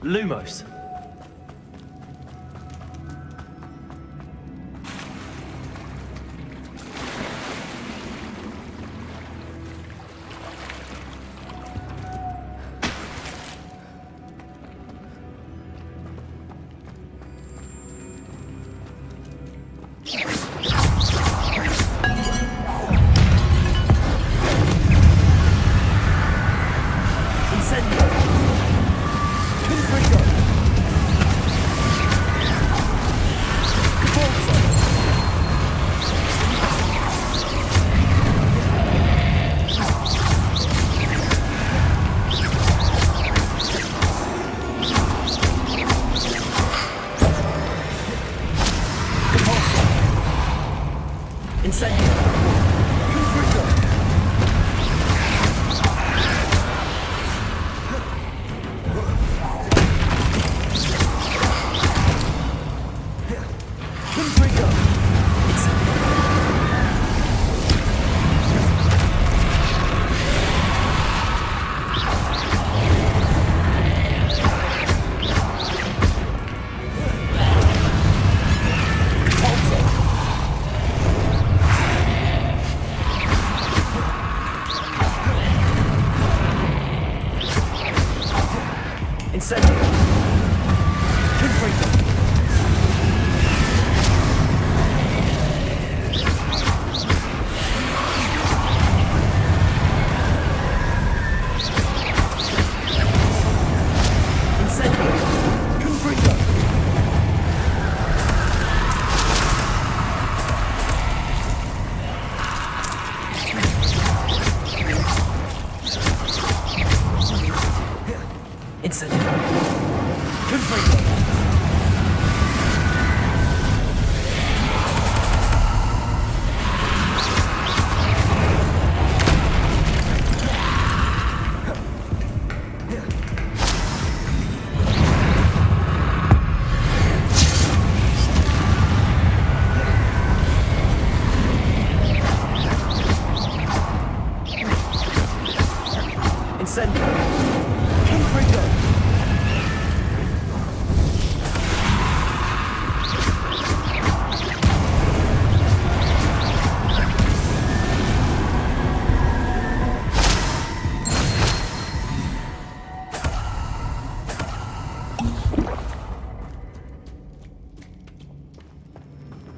Lumos.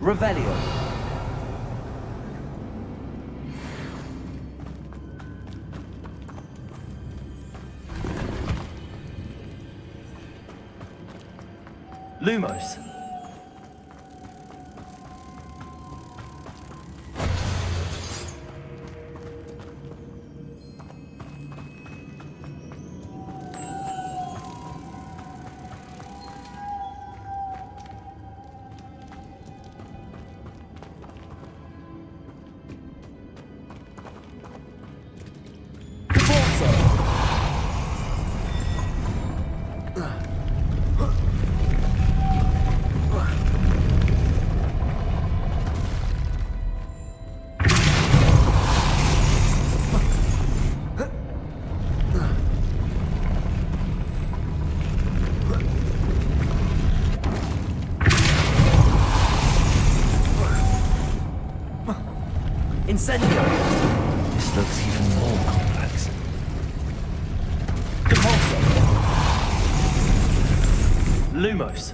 Revelio. Lumos. Incendio! This looks even more complex. Depulso! Lumos.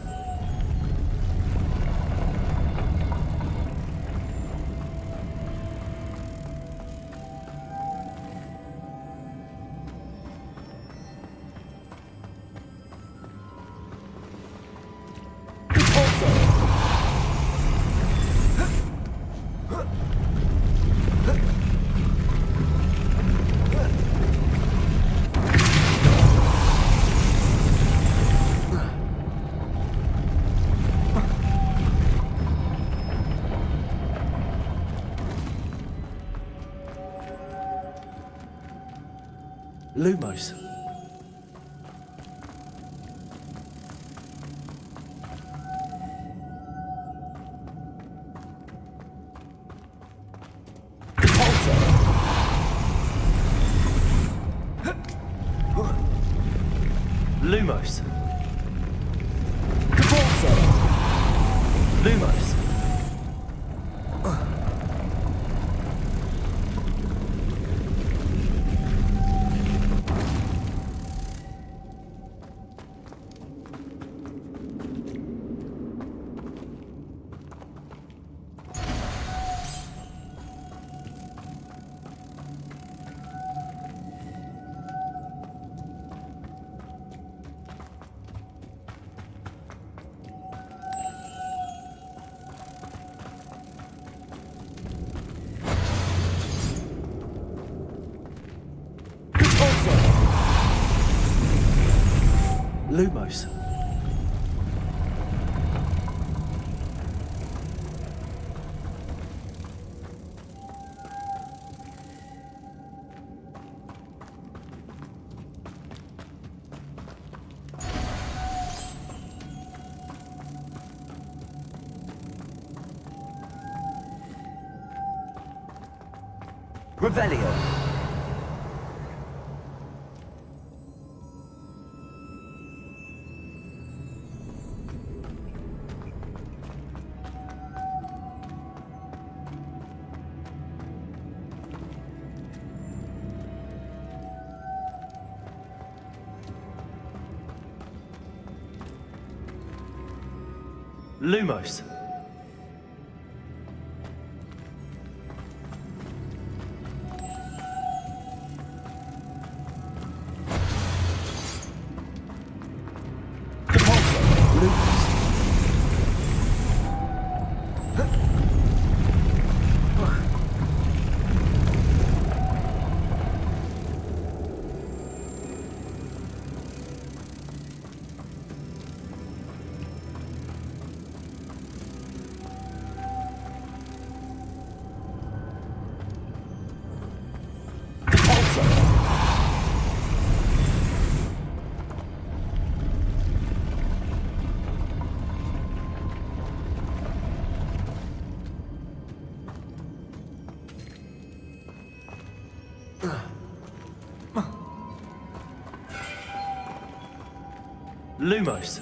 Lumos. Lumos. Lumos. Lumos. Revelio! Lumos. Lumos. Lumos.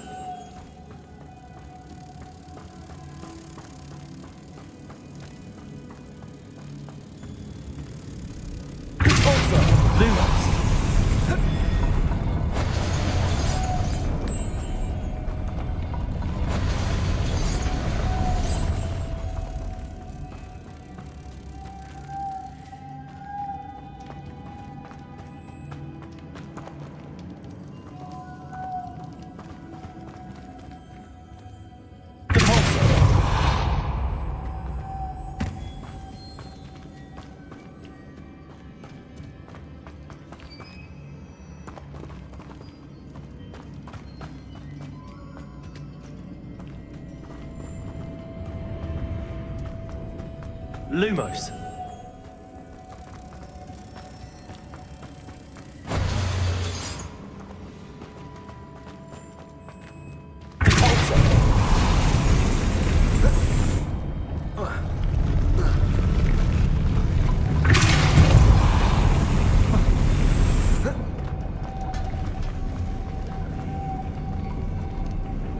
Lumos.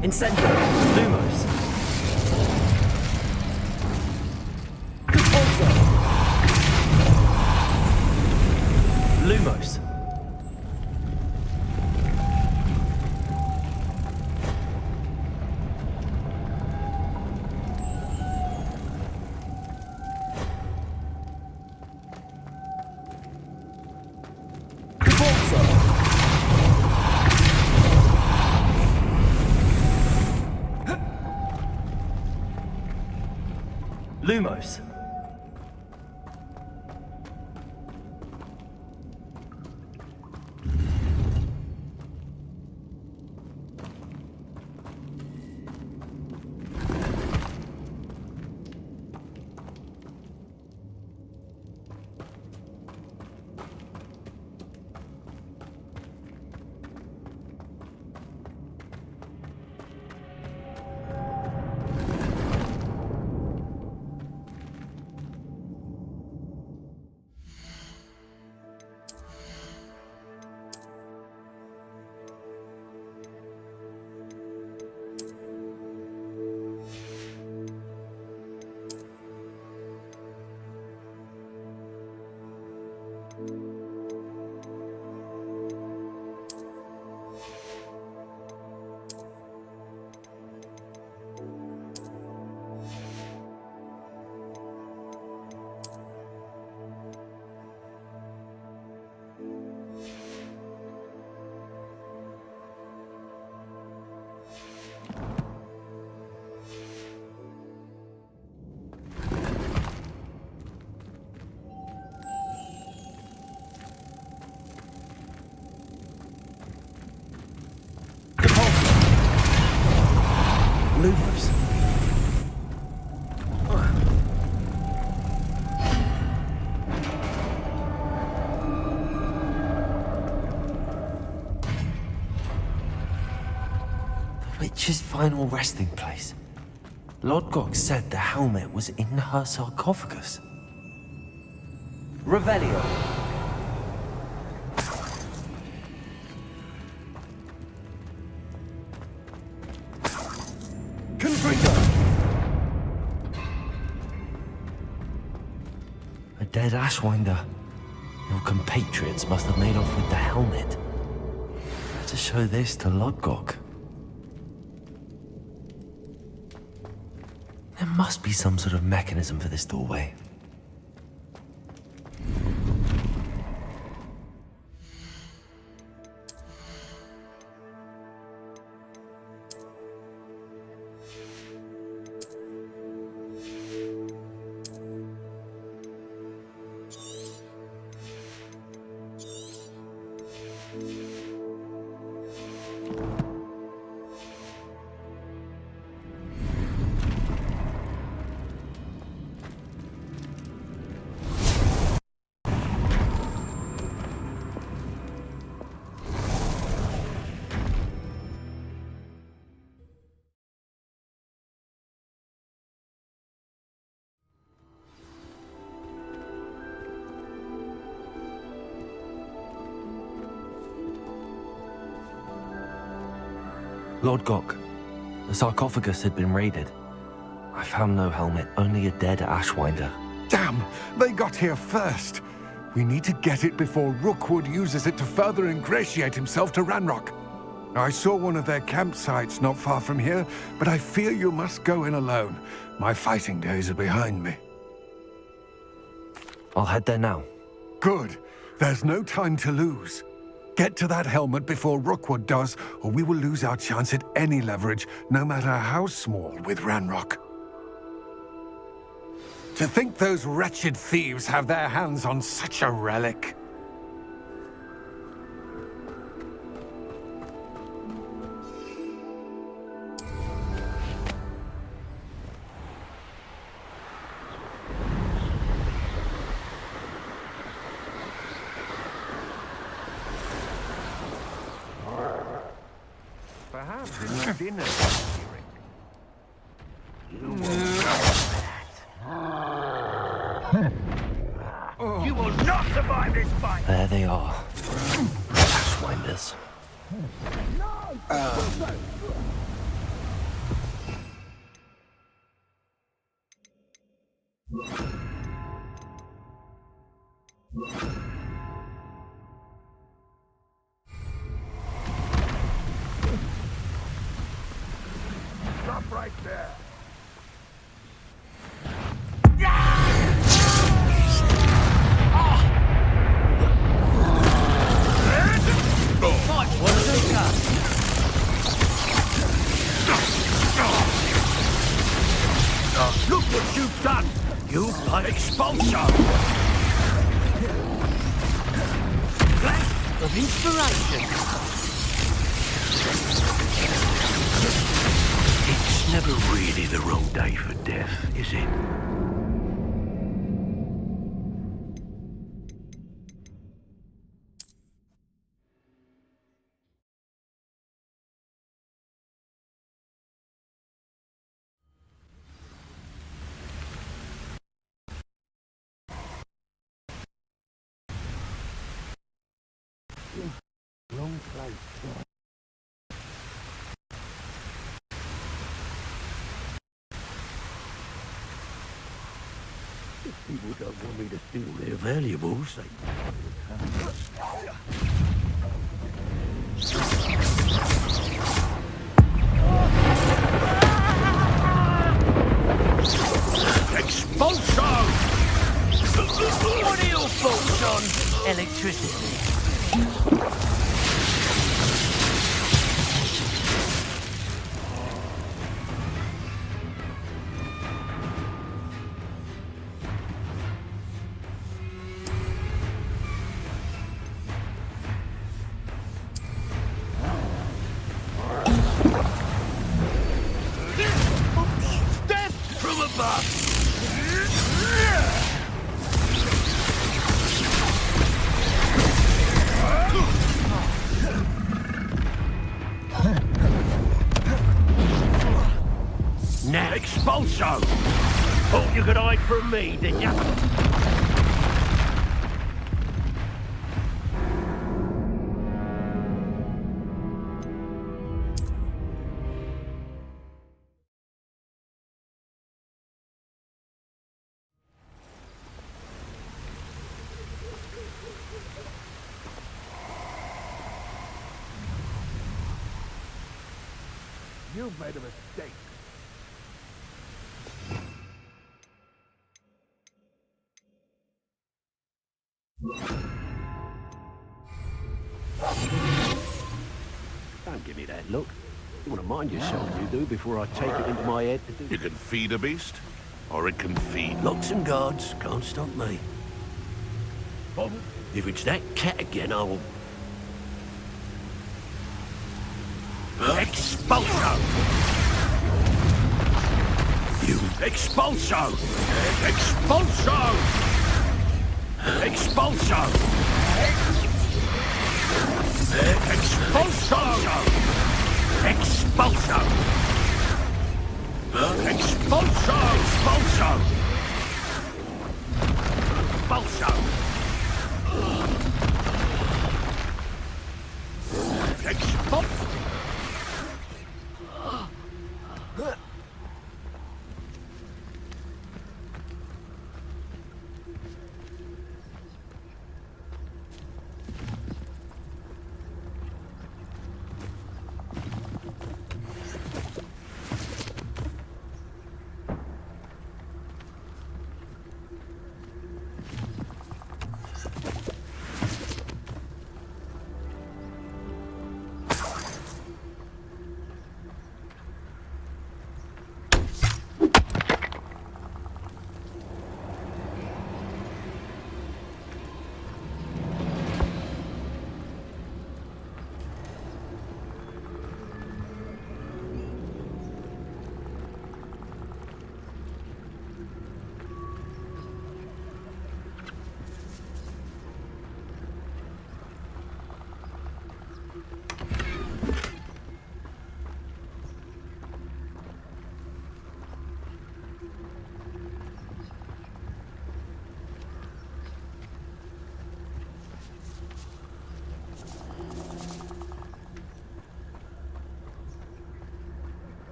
Incendio. Lumos. Lumos. Lumos. Lumos. The witch's final resting place. Lodgok said the helmet was in her sarcophagus. Revelio. A dead Ashwinder. Your compatriots must have made off with the helmet. To show this to Lodgok. There must be some sort of mechanism for this doorway. Lodgok, the sarcophagus had been raided. I found no helmet, only a dead Ashwinder. Damn! They got here first. We need to get it before Rookwood uses it to further ingratiate himself to Ranrock. I saw one of their campsites not far from here, but I fear you must go in alone. My fighting days are behind me. I'll head there now. Good. There's no time to lose. Get to that helmet before Rookwood does, or we will lose our chance at any leverage, no matter how small, with Ranrock. To think those wretched thieves have their hands on such a relic. perhaps in the dinner. You will not survive this fight! There they are. Ashwinders. Stop right there. Look what you've done! You've played expulsion! Blast of inspiration! It's never really the wrong day for death, is it? Wrong place. People don't want me to steal their valuables. Expulsion! What are your thoughts on electricity? Death from above! Now expulso! Thought you could hide from me, didn't you? You've made a mistake. Don't give me that look. You want to mind yourself, you do, before I take it into my head to do... You can feed a beast, or it can feed. Locks and guards can't stop me. If it's that cat again, I'll... Expulso! You expulso! Expulso! Expulso! Expulso! Expulso! Expulso! Expulso! Expulso! Expulso!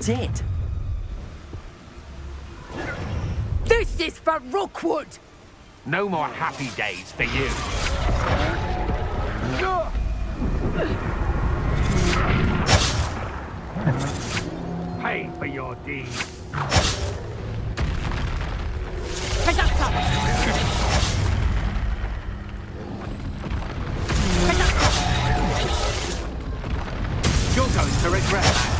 That's it. This is for Rookwood! No more happy days for you. Pay for your deeds. You're going to regret that.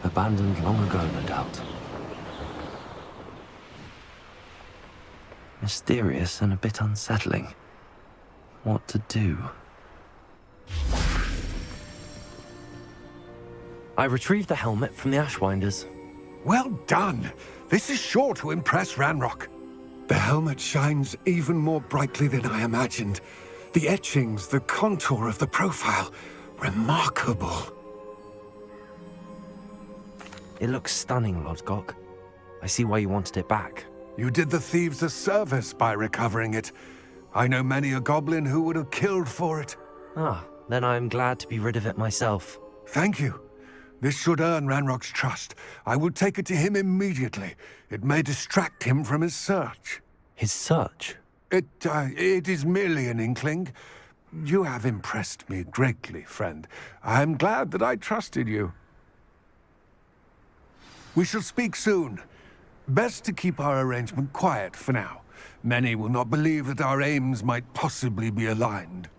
Abandoned long ago, no doubt. Mysterious and a bit unsettling. What to do? I retrieved the helmet from the Ashwinders. Well done. This is sure to impress Ranrock. The helmet shines even more brightly than I imagined. The etchings, the contour of the profile. Remarkable. It looks stunning, Lodgok. I see why you wanted it back. You did the thieves a service by recovering it. I know many a goblin who would have killed for it. Ah, then I'm glad to be rid of it myself. Thank you. This should earn Ranrock's trust. I will take it to him immediately. It may distract him from his search. His search? It is merely an inkling. You have impressed me greatly, friend. I am glad that I trusted you. We shall speak soon. Best to keep our arrangement quiet for now. Many will not believe that our aims might possibly be aligned.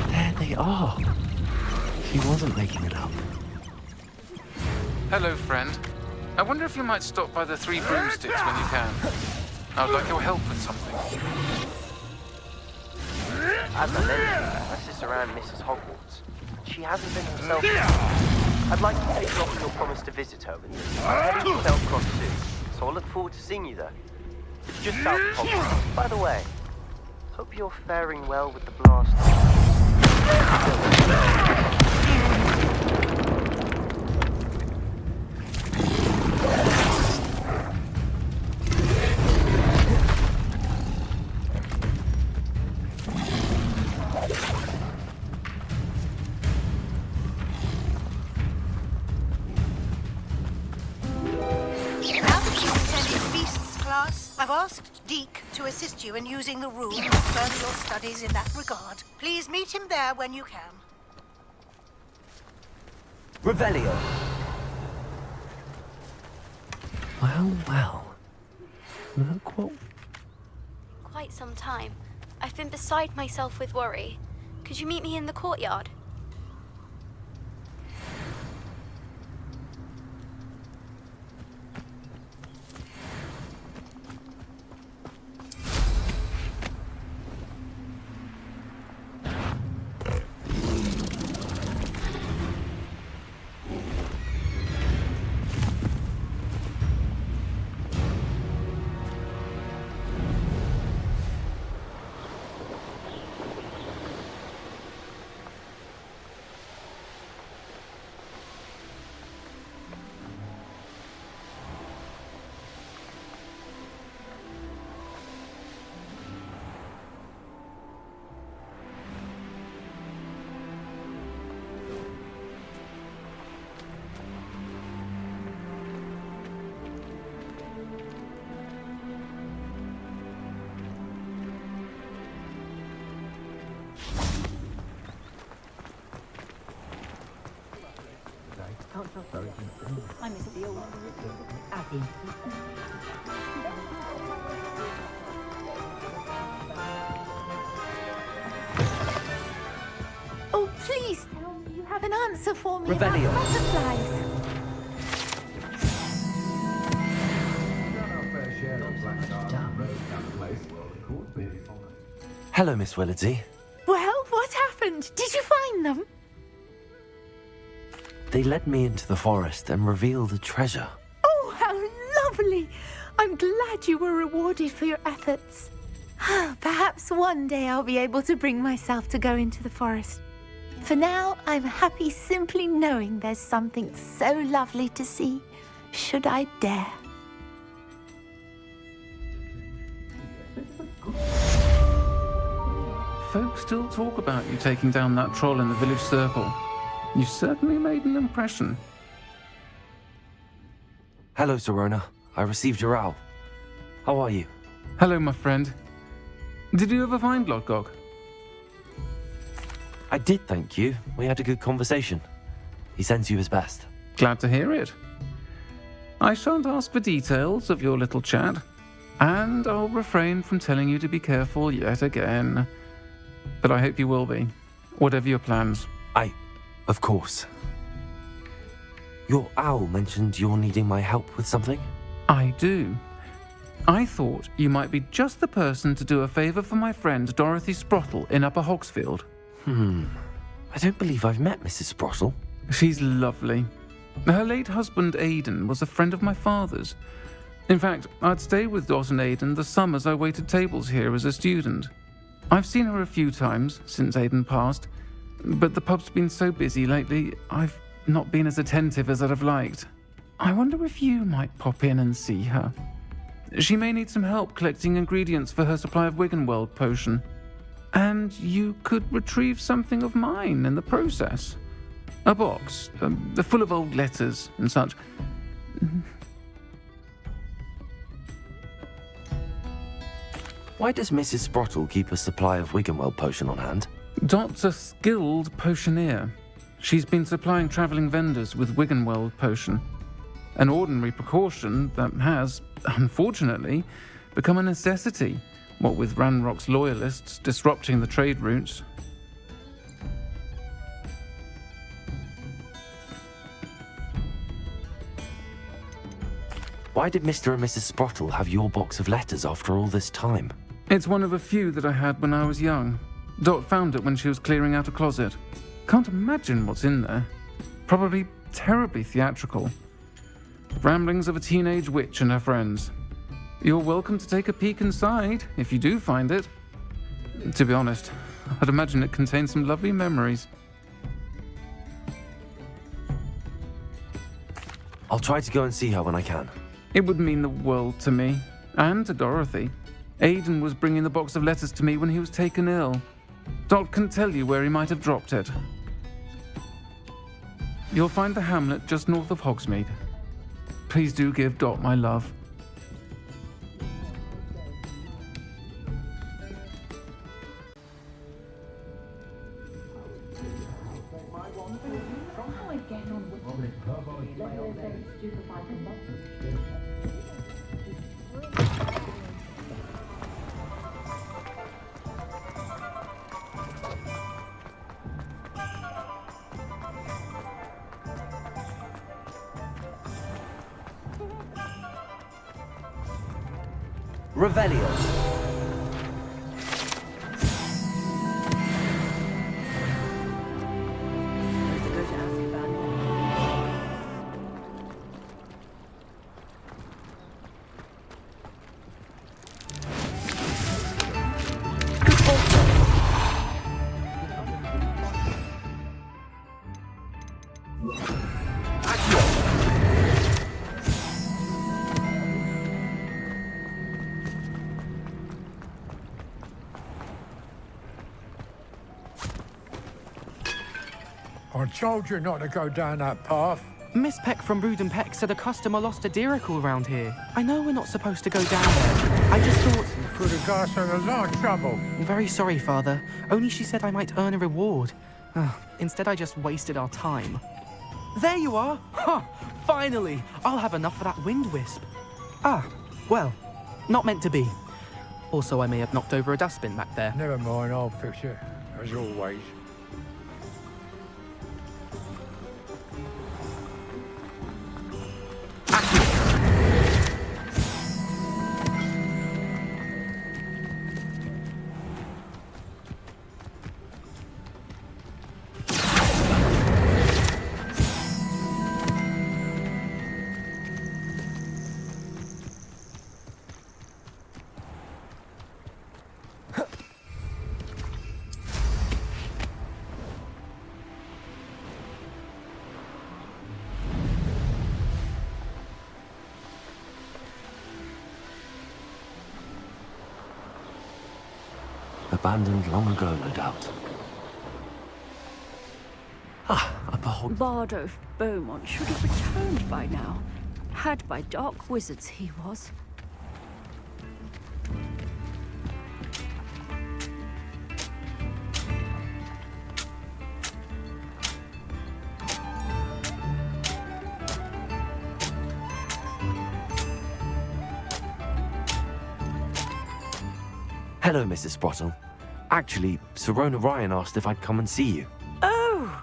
There they are. He wasn't making it up. Hello, friend. I wonder if you might stop by the Three Broomsticks when you can. I would like your help with something. As I mentioned, my sister Anne misses Hogwarts. She hasn't been herself. I'd like to take you up on your promise to visit her with me. I'm heading to Southcross soon, so I'll look forward to seeing you there. It's just south of Hogwarts. By the way, hope you're faring well with the blast. I've asked Deke to assist you in using the room and further your studies in that regard. Please meet him there when you can. Revelio. Well, well. Look what... Quite some time. I've been beside myself with worry. Could you meet me in the courtyard? I miss the old Abby. Oh, please tell me you have an answer for me Revelio. about butterflies. Hello, Miss Willardsey. Well, what happened? Did you find them? They led me into the forest and revealed a treasure. Oh, how lovely! I'm glad you were rewarded for your efforts. Perhaps one day I'll be able to bring myself to go into the forest. For now, I'm happy simply knowing there's something so lovely to see, should I dare. Folks still talk about you taking down that troll in the village circle. You certainly made an impression. Hello, Serona. I received your owl. How are you? Hello, my friend. Did you ever find Lodgok? I did, thank you. We had a good conversation. He sends you his best. Glad to hear it. I shan't ask for details of your little chat, and I'll refrain from telling you to be careful yet again. But I hope you will be, whatever your plans. Of course. Your owl mentioned you're needing my help with something? I do. I thought you might be just the person to do a favour for my friend Dorothy Sprottle in Upper Hogsfield. I don't believe I've met Mrs. Sprottle. She's lovely. Her late husband Aidan was a friend of my father's. In fact, I'd stay with Dot and Aidan the summers I waited tables here as a student. I've seen her a few times since Aidan passed, but the pub's been so busy lately, I've not been as attentive as I'd have liked. I wonder if you might pop in and see her. She may need some help collecting ingredients for her supply of Wiggenweld potion. And you could retrieve something of mine in the process. A box, full of old letters and such. Why does Mrs. Sprottle keep a supply of Wiggenweld potion on hand? Dot's a skilled potioneer. She's been supplying travelling vendors with Wiggenweld potion. An ordinary precaution that has, unfortunately, become a necessity, what with Ranrock's loyalists disrupting the trade routes. Why did Mr. and Mrs. Sprottle have your box of letters after all this time? It's one of a few that I had when I was young. Dot found it when she was clearing out a closet. Can't imagine what's in there. Probably terribly theatrical. Ramblings of a teenage witch and her friends. You're welcome to take a peek inside, if you do find it. To be honest, I'd imagine it contains some lovely memories. I'll try to go and see her when I can. It would mean the world to me, and to Dorothy. Aidan was bringing the box of letters to me when he was taken ill. Dot can tell you where he might have dropped it. You'll find the hamlet just north of Hogsmeade. Please do give Dot my love. Revelio. I told you not to go down that path. Miss Peck from Brood and Peck said a customer lost a deeracle around here. I know we're not supposed to go down there. I just thought... You could have got us in a lot of trouble. I'm very sorry, Father. Only she said I might earn a reward. Instead, I just wasted our time. There you are! Huh, finally! I'll have enough for that wind wisp. Ah, well, not meant to be. Also, I may have knocked over a dustbin back there. Never mind, I'll fix it, as always. Abandoned long ago, no doubt. Bard of Beaumont should have returned by now. Had by dark wizards he was. Hello, Mrs. Sprottle. Actually, Sirona Ryan asked if I'd come and see you. Oh,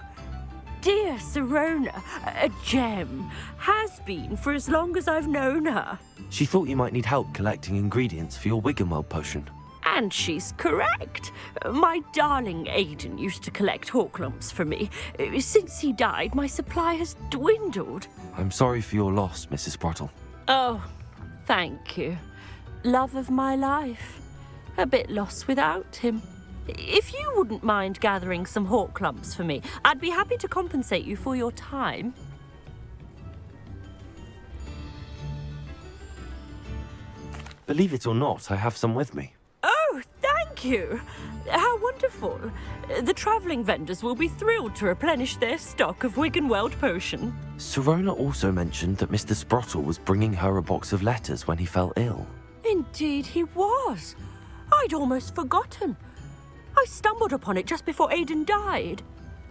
dear Sirona, a gem. Has been for as long as I've known her. She thought you might need help collecting ingredients for your Wiggenweld potion. And she's correct. My darling Aiden used to collect Horklumps for me. Since he died, my supply has dwindled. I'm sorry for your loss, Mrs. Sprottle. Oh, thank you. Love of my life. A bit lost without him. If you wouldn't mind gathering some Horklumps for me, I'd be happy to compensate you for your time. Believe it or not, I have some with me. Oh, thank you. How wonderful. The travelling vendors will be thrilled to replenish their stock of Wiggenweld potion. Sirona also mentioned that Mr. Sprottle was bringing her a box of letters when he fell ill. Indeed he was. I'd almost forgotten. I stumbled upon it just before Aiden died.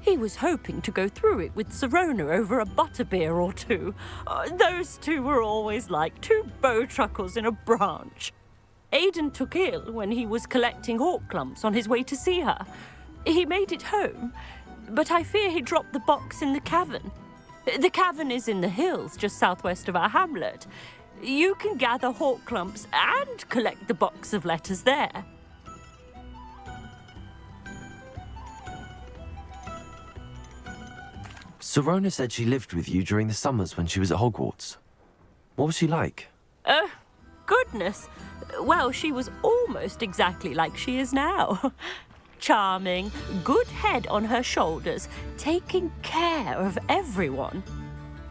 He was hoping to go through it with Sirona over a butterbeer or two. Those two were always like two bowtruckles in a branch. Aiden took ill when he was collecting Horklumps on his way to see her. He made it home, but I fear he dropped the box in the cavern. The cavern is in the hills just southwest of our hamlet. You can gather Horklumps and collect the box of letters there. Sirona said she lived with you during the summers when she was at Hogwarts. What was she like? Goodness. Well, she was almost exactly like she is now. Charming, good head on her shoulders, taking care of everyone.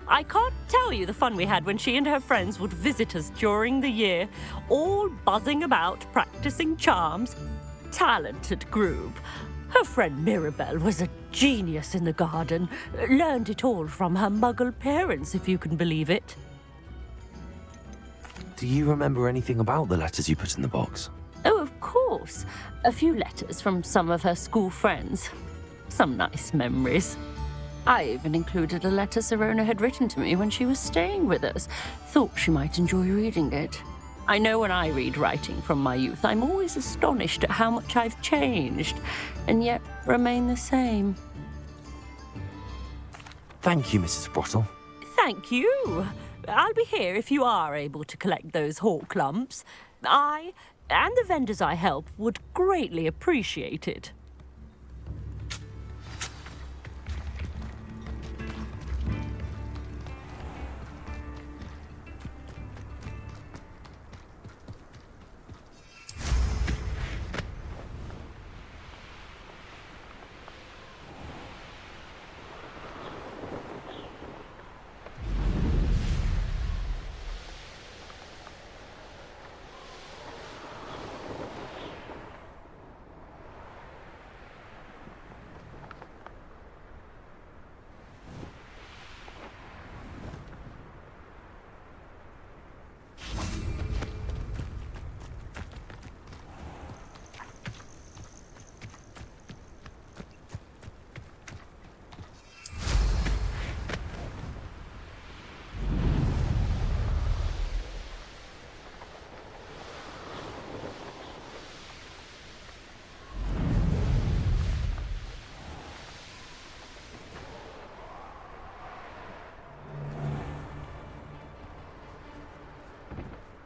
I can't tell you the fun we had when she and her friends would visit us during the year, all buzzing about, practicing charms. Talented group. Her friend Mirabelle was a genius in the garden. Learned it all from her muggle parents, if you can believe it. Do you remember anything about the letters you put in the box? Oh, of course. A few letters from some of her school friends. Some nice memories. I even included a letter Sirona had written to me when she was staying with us. Thought she might enjoy reading it. I know when I read writing from my youth, I'm always astonished at how much I've changed, and yet remain the same. Thank you, Mrs. Sprottle. Thank you. I'll be here if you are able to collect those Horklumps. I, and the vendors I help, would greatly appreciate it.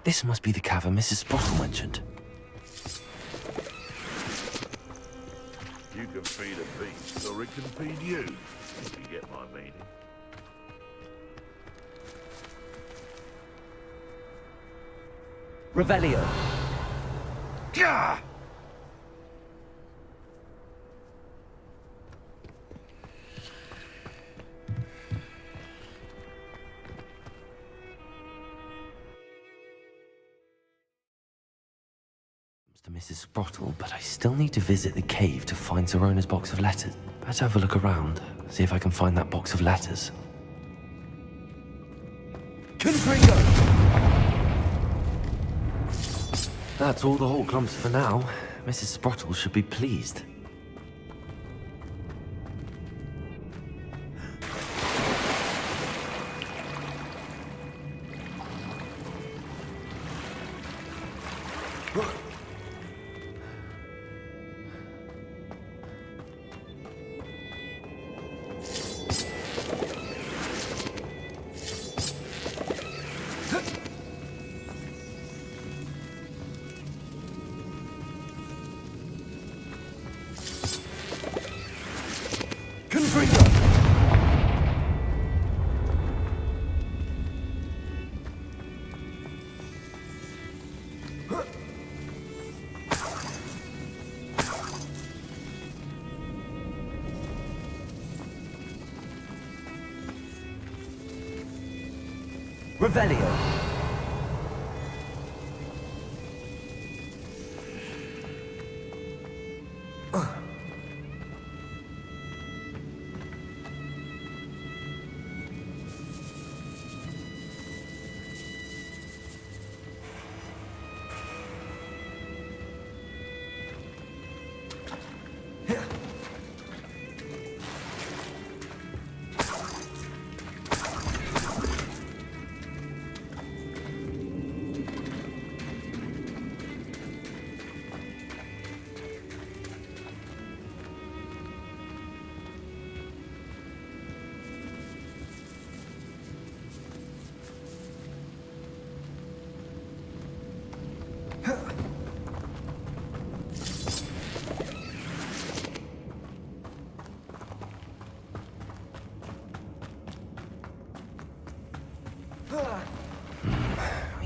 This must be the cavern Mrs. Sprottle mentioned. You can feed a beast, or it can feed you, if you get my meaning. Revelio. Gah! To Mrs. Sprottle, but I still need to visit the cave to find Zerona's box of letters. Better have a look around, see if I can find that box of letters. Confringo! That's all the whole clumps for now. Mrs. Sprottle should be pleased. Revelio.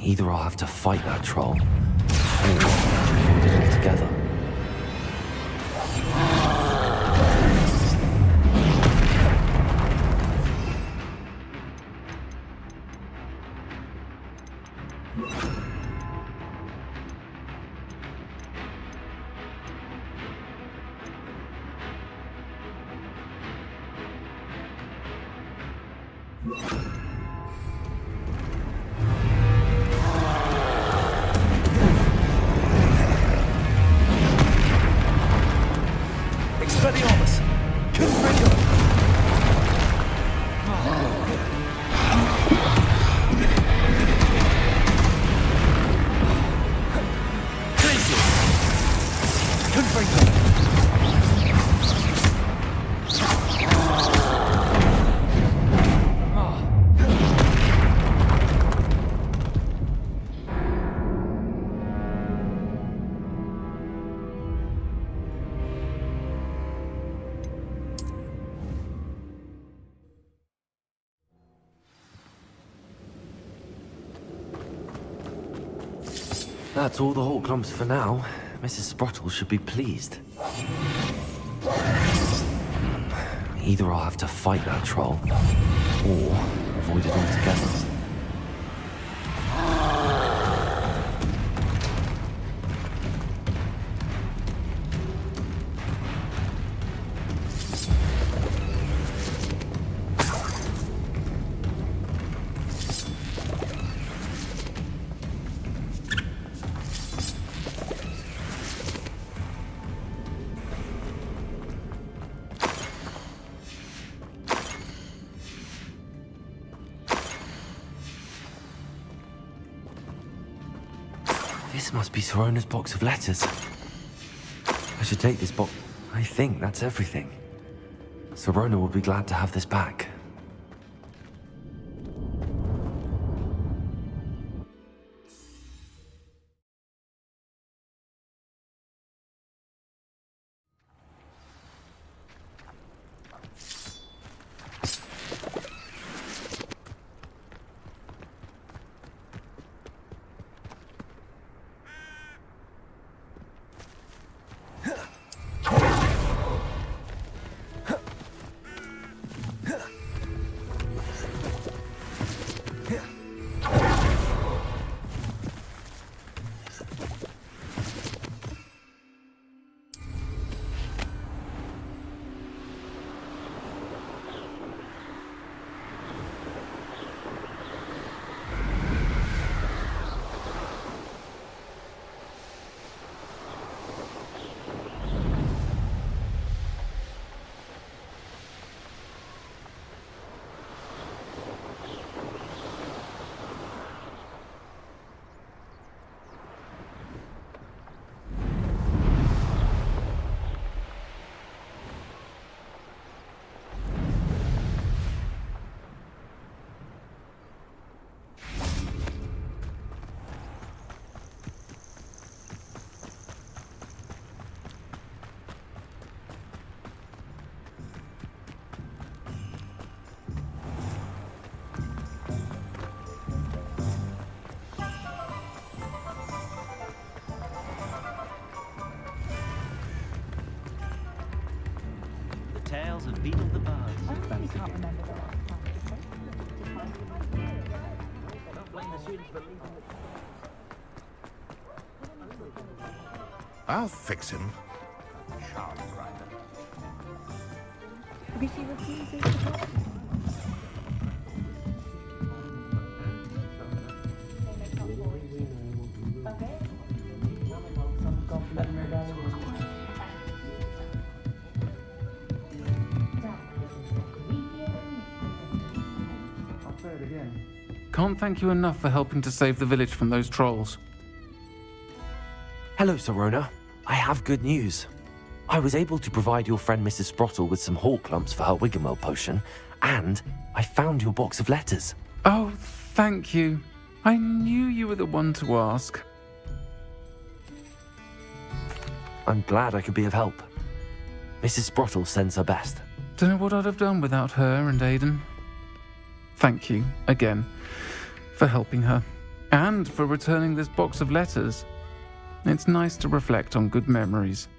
Either I'll have to fight that troll, or avoid it altogether. Expelliarmus! Confringo! Glacius! Confringo! That's all the whole clumps for now. Mrs. Sprottle should be pleased. Either I'll have to fight that troll, or avoid it altogether. This must be Sorona's box of letters. I should take this box. I think that's everything. Serona will be glad to have this back. tales of Beetle the Bard. I really can't remember the last time. Don't blame the students for leaving I'll fix him. Because she refuses to talk. Can't thank you enough for helping to save the village from those trolls. Hello, Serona. I have good news. I was able to provide your friend Mrs. Sprottle with some hawk lumps for her Wiggenweld potion, and I found your box of letters. Oh, thank you. I knew you were the one to ask. I'm glad I could be of help. Mrs. Sprottle sends her best. Don't know what I'd have done without her and Aidan. Thank you, again, for helping her, and for returning this box of letters. It's nice to reflect on good memories.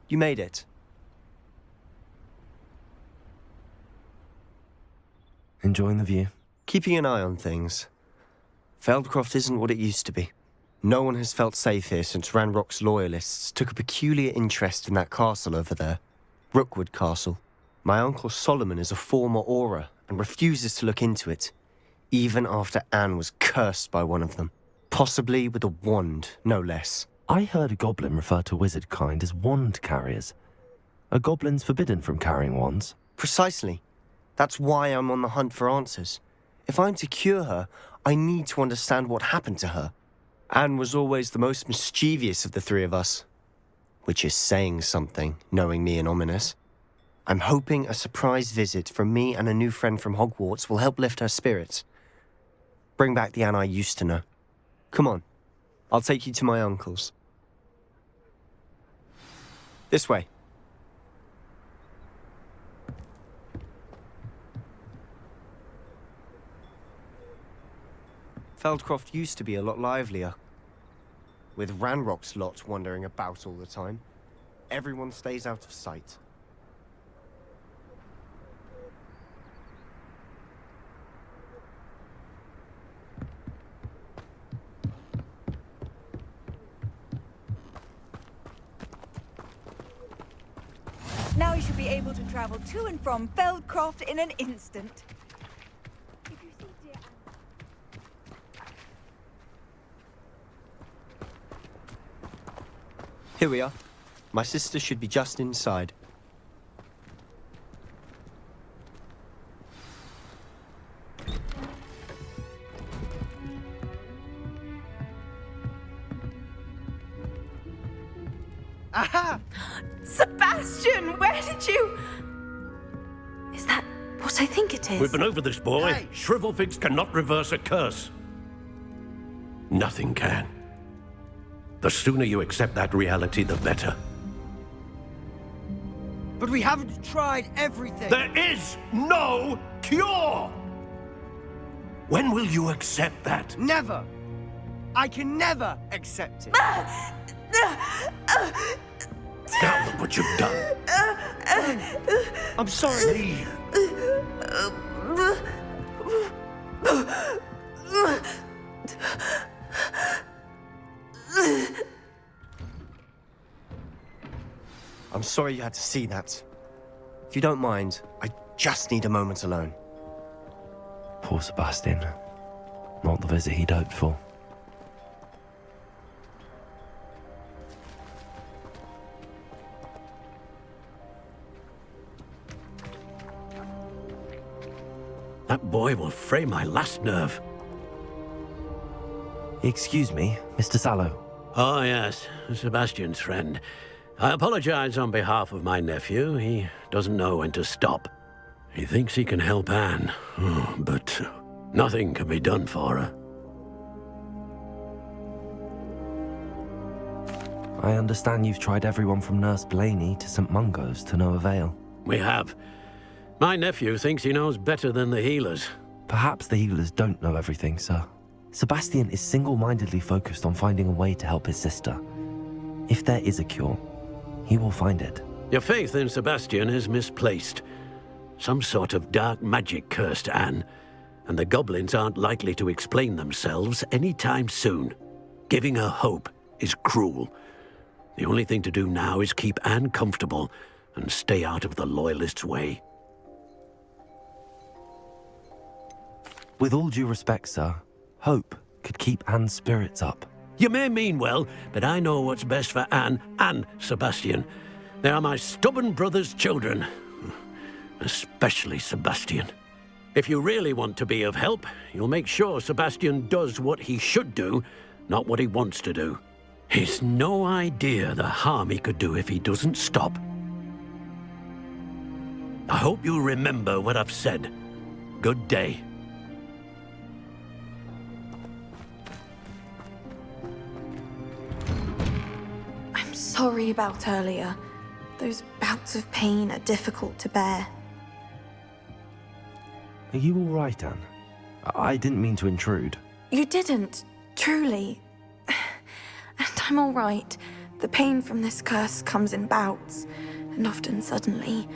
You made it. Enjoying the view? Keeping an eye on things. Feldcroft isn't what it used to be. No one has felt safe here since Ranrock's loyalists took a peculiar interest in that castle over there. Rookwood Castle. My uncle Solomon is a former Auror and refuses to look into it, even after Anne was cursed by one of them. Possibly with a wand, no less. I heard a goblin refer to wizard kind as wand carriers. Are goblins forbidden from carrying wands? Precisely. That's why I'm on the hunt for answers. If I'm to cure her, I need to understand what happened to her. Anne was always the most mischievous of the three of us. Which is saying something, knowing me and Ominous. I'm hoping a surprise visit from me and a new friend from Hogwarts will help lift her spirits. Bring back the Anne I used to know. Come on, I'll take you to my uncle's. This way. Feldcroft used to be a lot livelier. With Ranrock's lot wandering about all the time, everyone stays out of sight. Now you should be able to travel to and from Feldcroft in an instant. Here we are. My sister should be just inside. Aha! Sebastian, where did you... Is that what I think it is? We've been over this, boy. Hey. Shrivelfigs cannot reverse a curse. Nothing can. The sooner you accept that reality, the better. But we haven't tried everything. There is no cure! When will you accept that? Never. I can never accept it. Now look what you've done. I'm sorry. I'm sorry you had to see that. If you don't mind, I just need a moment alone. Poor Sebastian. Not the visit he'd hoped for. That boy will fray my last nerve. Excuse me, Mr. Sallow. Oh, yes, Sebastian's friend. I apologize on behalf of my nephew. He doesn't know when to stop. He thinks he can help Anne, but nothing can be done for her. I understand you've tried everyone from Nurse Blaney to St. Mungo's to no avail. We have. My nephew thinks he knows better than the healers. Perhaps the healers don't know everything, sir. Sebastian is single-mindedly focused on finding a way to help his sister. If there is a cure, he will find it. Your faith in Sebastian is misplaced. Some sort of dark magic cursed Anne, and the goblins aren't likely to explain themselves anytime soon. Giving her hope is cruel. The only thing to do now is keep Anne comfortable and stay out of the Loyalists' way. With all due respect, sir, hope could keep Anne's spirits up. You may mean well, but I know what's best for Anne and Sebastian. They are my stubborn brother's children. Especially Sebastian. If you really want to be of help, you'll make sure Sebastian does what he should do, not what he wants to do. He's no idea the harm he could do if he doesn't stop. I hope you'll remember what I've said. Good day. I'm sorry about earlier. Those bouts of pain are difficult to bear. Are you all right, Anne? I didn't mean to intrude. You didn't, truly. And I'm all right. The pain from this curse comes in bouts, and often suddenly.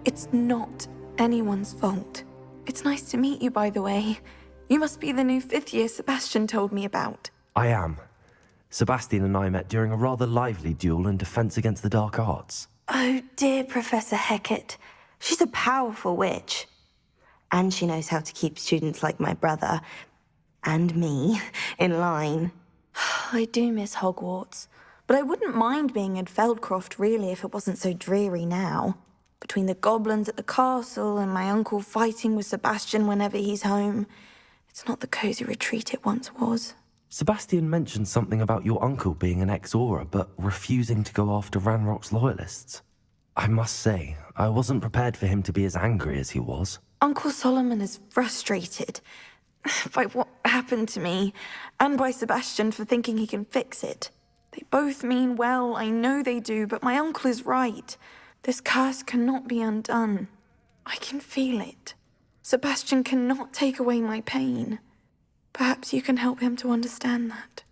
It's not anyone's fault. It's nice to meet you, by the way. You must be the new 5th year Sebastian told me about. I am. Sebastian and I met during a rather lively duel in Defense Against the Dark Arts. Oh, dear Professor Hecat. She's a powerful witch. And she knows how to keep students like my brother, and me, in line. I do miss Hogwarts, but I wouldn't mind being in Feldcroft, really, if it wasn't so dreary now. Between the goblins at the castle and my uncle fighting with Sebastian whenever he's home, it's not the cozy retreat it once was. Sebastian mentioned something about your uncle being an ex-Auror, but refusing to go after Ranrock's loyalists. I must say, I wasn't prepared for him to be as angry as he was. Uncle Solomon is frustrated by what happened to me, and by Sebastian for thinking he can fix it. They both mean well, I know they do, but my uncle is right. This curse cannot be undone. I can feel it. Sebastian cannot take away my pain. Perhaps you can help him to understand that.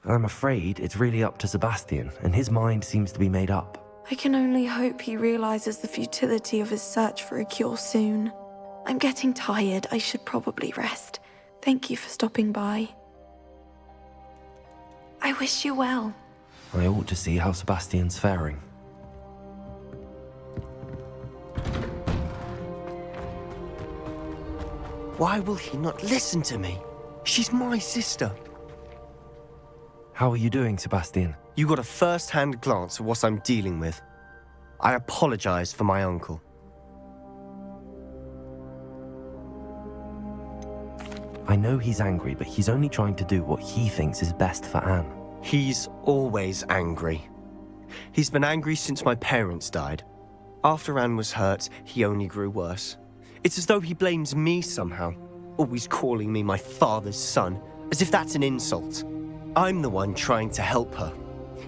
I'm afraid it's really up to Sebastian, and his mind seems to be made up. I can only hope he realizes the futility of his search for a cure soon. I'm getting tired. I should probably rest. Thank you for stopping by. I wish you well. I ought to see how Sebastian's faring. Why will he not listen to me? She's my sister. How are you doing, Sebastian? You got a first-hand glance at what I'm dealing with. I apologize for my uncle. I know he's angry, but he's only trying to do what he thinks is best for Anne. He's always angry. He's been angry since my parents died. After Anne was hurt, he only grew worse. It's as though he blames me somehow, always calling me my father's son, as if that's an insult. I'm the one trying to help her.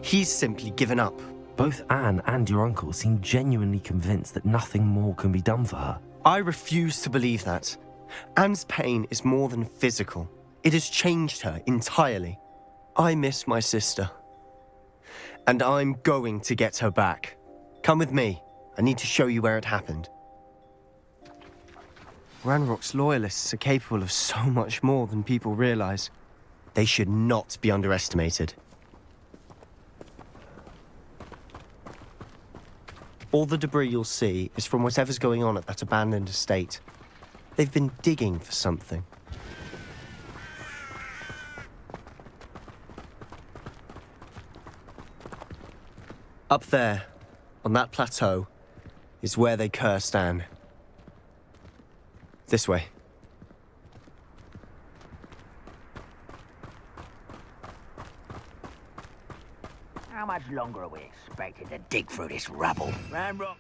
He's simply given up. Both Anne and your uncle seem genuinely convinced that nothing more can be done for her. I refuse to believe that. Anne's pain is more than physical. It has changed her entirely. I miss my sister. And I'm going to get her back. Come with me. I need to show you where it happened. Ranrock's loyalists are capable of so much more than people realize. They should not be underestimated. All the debris you'll see is from whatever's going on at that abandoned estate. They've been digging for something. Up there, on that plateau, is where they cursed Anne. This way. How much longer are we expected to dig through this rubble? Ranrock.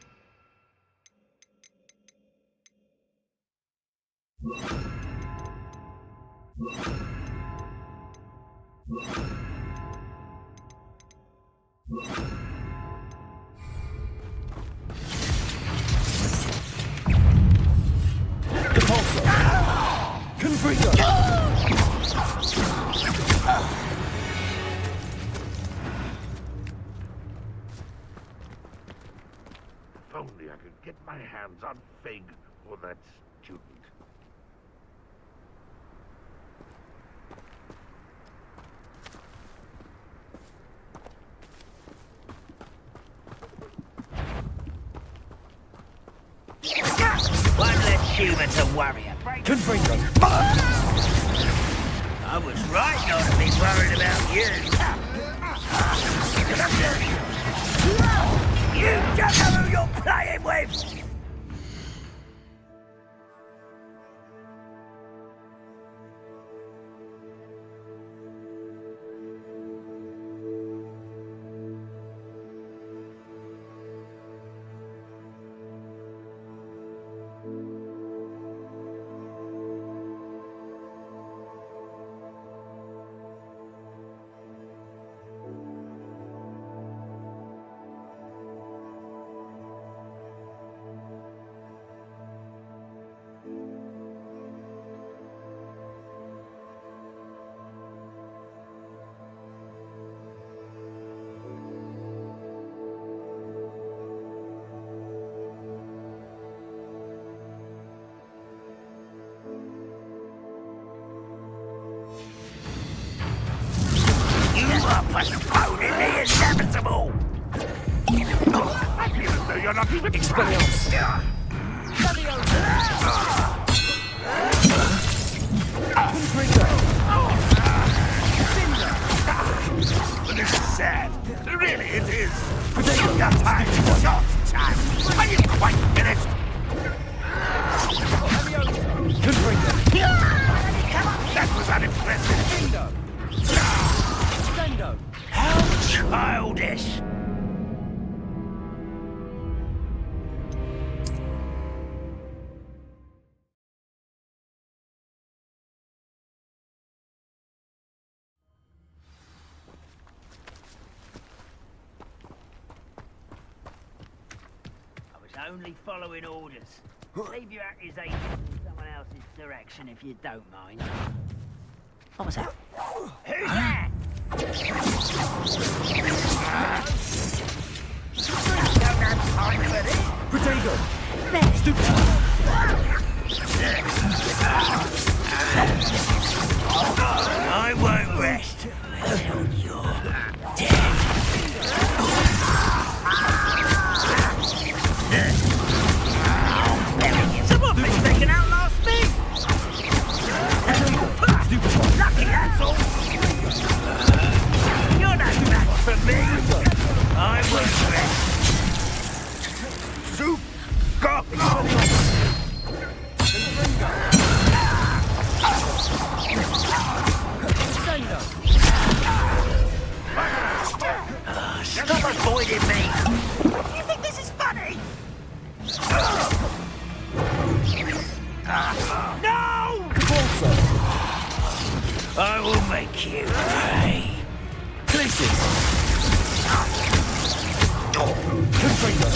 If only I could get my hands on Fig or that student. One less human to worry about. Confringo. I was right not to be worried about you. You don't know who you're playing with! you're not even Expelliarmus. This is sad. Really, it is. Your time is short time. Are you quite finished? That was unimpressive. How childish! Only following orders. Leave your accusation in someone else's direction if you don't mind. What was that? Who's that? Don't have time for this. Potato. Stupid. I won't rest until you're dead. Someone thinks they can outlast me! Lucky, that's all! You're no match for me! I won't rest. Soup! Go! Stop avoiding me! You think this is funny? No! I will make you pay. Places. Confringo.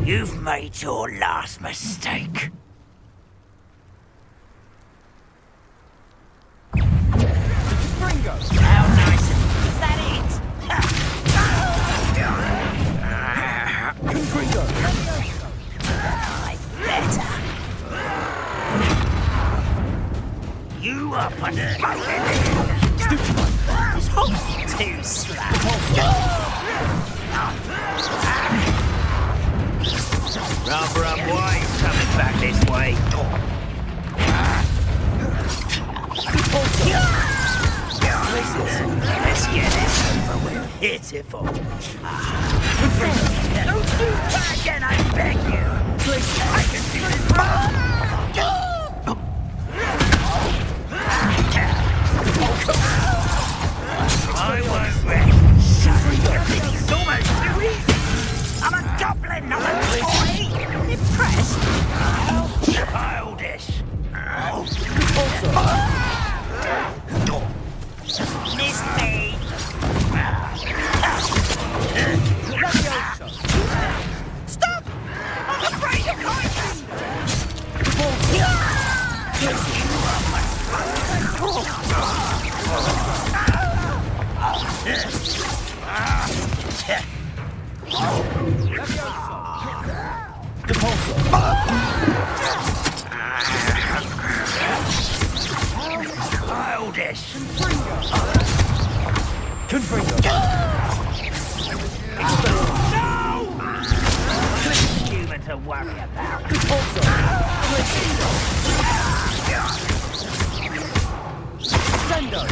You've made your last mistake. How nice. Is that it? I better. You are pathetic. Too slack. Rather unwise coming back this way. Let's get this over with. Pitiful. Don't do that again, I beg you. I can do this wrong. I won't rest. This is almost too easy. I'm a goblin, not a toy. Impressed? How childish. Miss me. Stop! I'm afraid of heights. Childish. Confringo. Human to worry about. Sendo.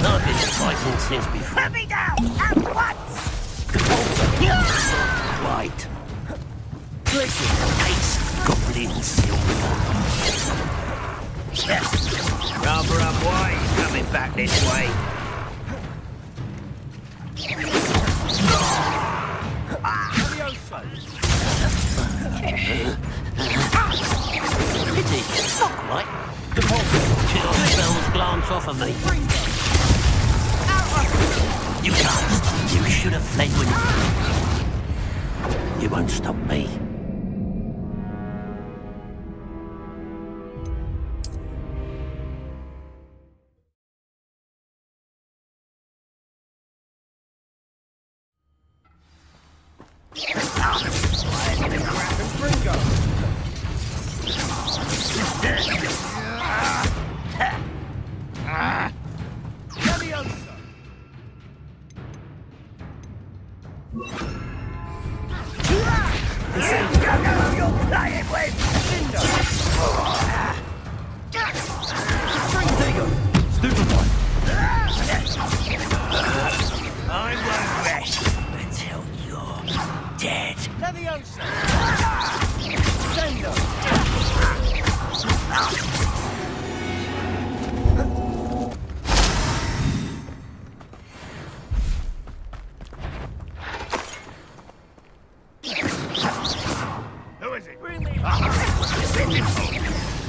I've been fighting since before. Put me down at once. Right. Takes goblin silver. Yes. Rather unwise coming back this way. Pity, it's not quite. Chill spells glance off of me. You can't stop. You should have fled when you won't stop me.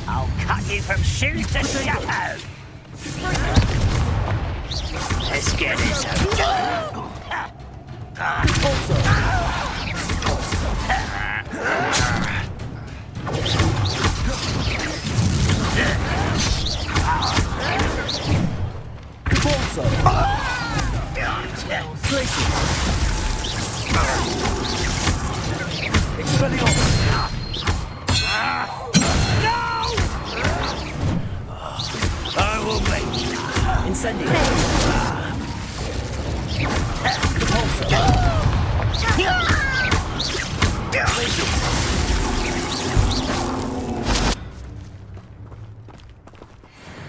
I'll cut you from shoes to shadow. Let's get this over. I will make you. Incendio.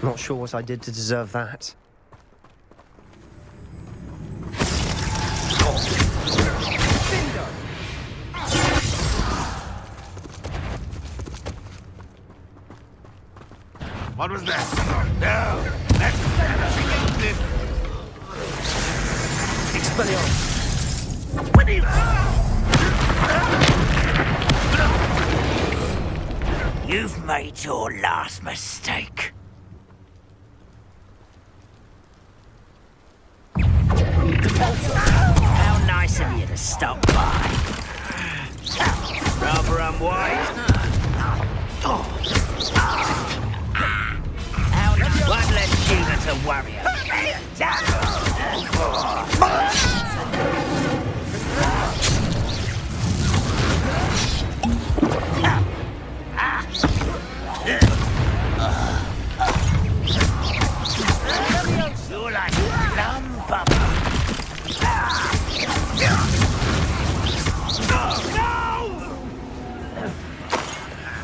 Not sure what I did to deserve that. What was that? No! That's Expelliarmus. You've made your last mistake. How nice of you to stop by. Rather unwise. One less human to worry You're like plum bubble.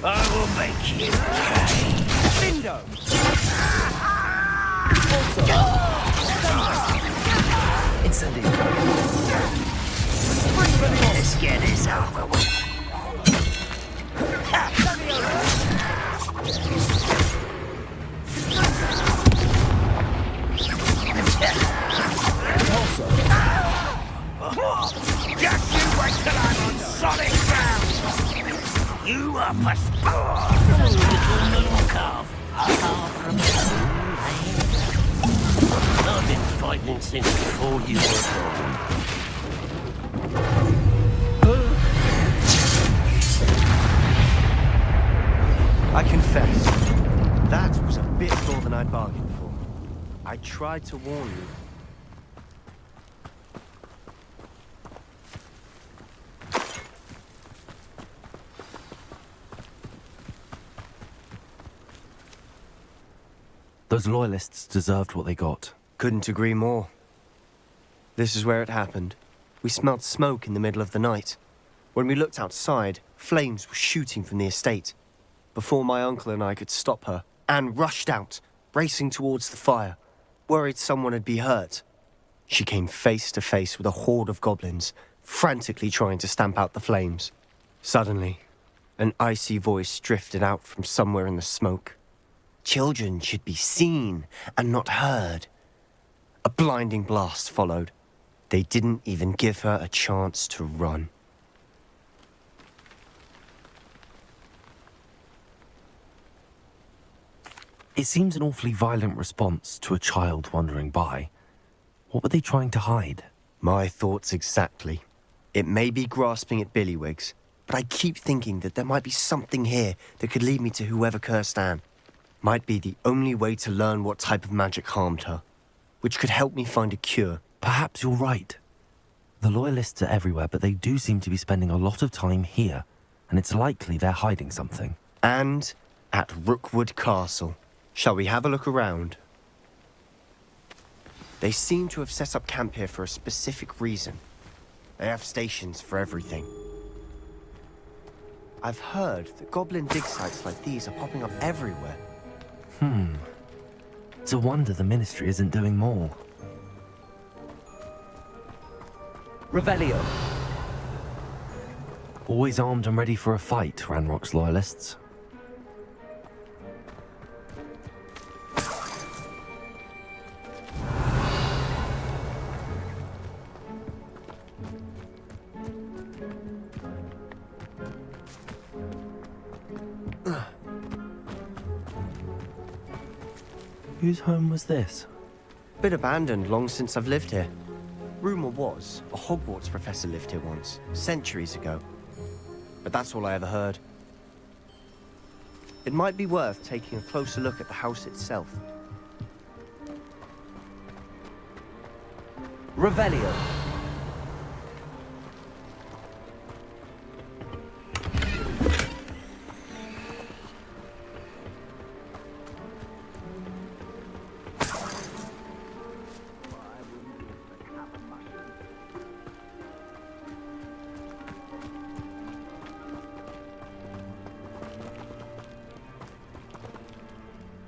I will make you pay. Bingo! Incendio. Let's get this over with. Just you wait till I'm on solid ground. You are little calf. Far from I've been fighting since before you were born. I confess, that was a bit more than I'd bargained for. I tried to warn you. Those loyalists deserved what they got. Couldn't agree more. This is where it happened. We smelled smoke in the middle of the night. When we looked outside, flames were shooting from the estate. Before my uncle and I could stop her, Anne rushed out, racing towards the fire, worried someone would be hurt. She came face to face with a horde of goblins, frantically trying to stamp out the flames. Suddenly, an icy voice drifted out from somewhere in the smoke. Children should be seen and not heard. A blinding blast followed. They didn't even give her a chance to run. It seems an awfully violent response to a child wandering by. What were they trying to hide? My thoughts exactly. It may be grasping at Billywigs, but I keep thinking that there might be something here that could lead me to whoever cursed Anne. Might be the only way to learn what type of magic harmed her, which could help me find a cure. Perhaps you're right. The Loyalists are everywhere, but they do seem to be spending a lot of time here, and it's likely they're hiding something. And at Rookwood Castle. Shall we have a look around? They seem to have set up camp here for a specific reason. They have stations for everything. I've heard that goblin dig sites like these are popping up everywhere. It's a wonder the Ministry isn't doing more. Revelio. Always armed and ready for a fight, Ranrock's Loyalists. Whose home was this? Bit abandoned long since I've lived here. Rumour was a Hogwarts professor lived here once, centuries ago. But that's all I ever heard. It might be worth taking a closer look at the house itself. Revelio.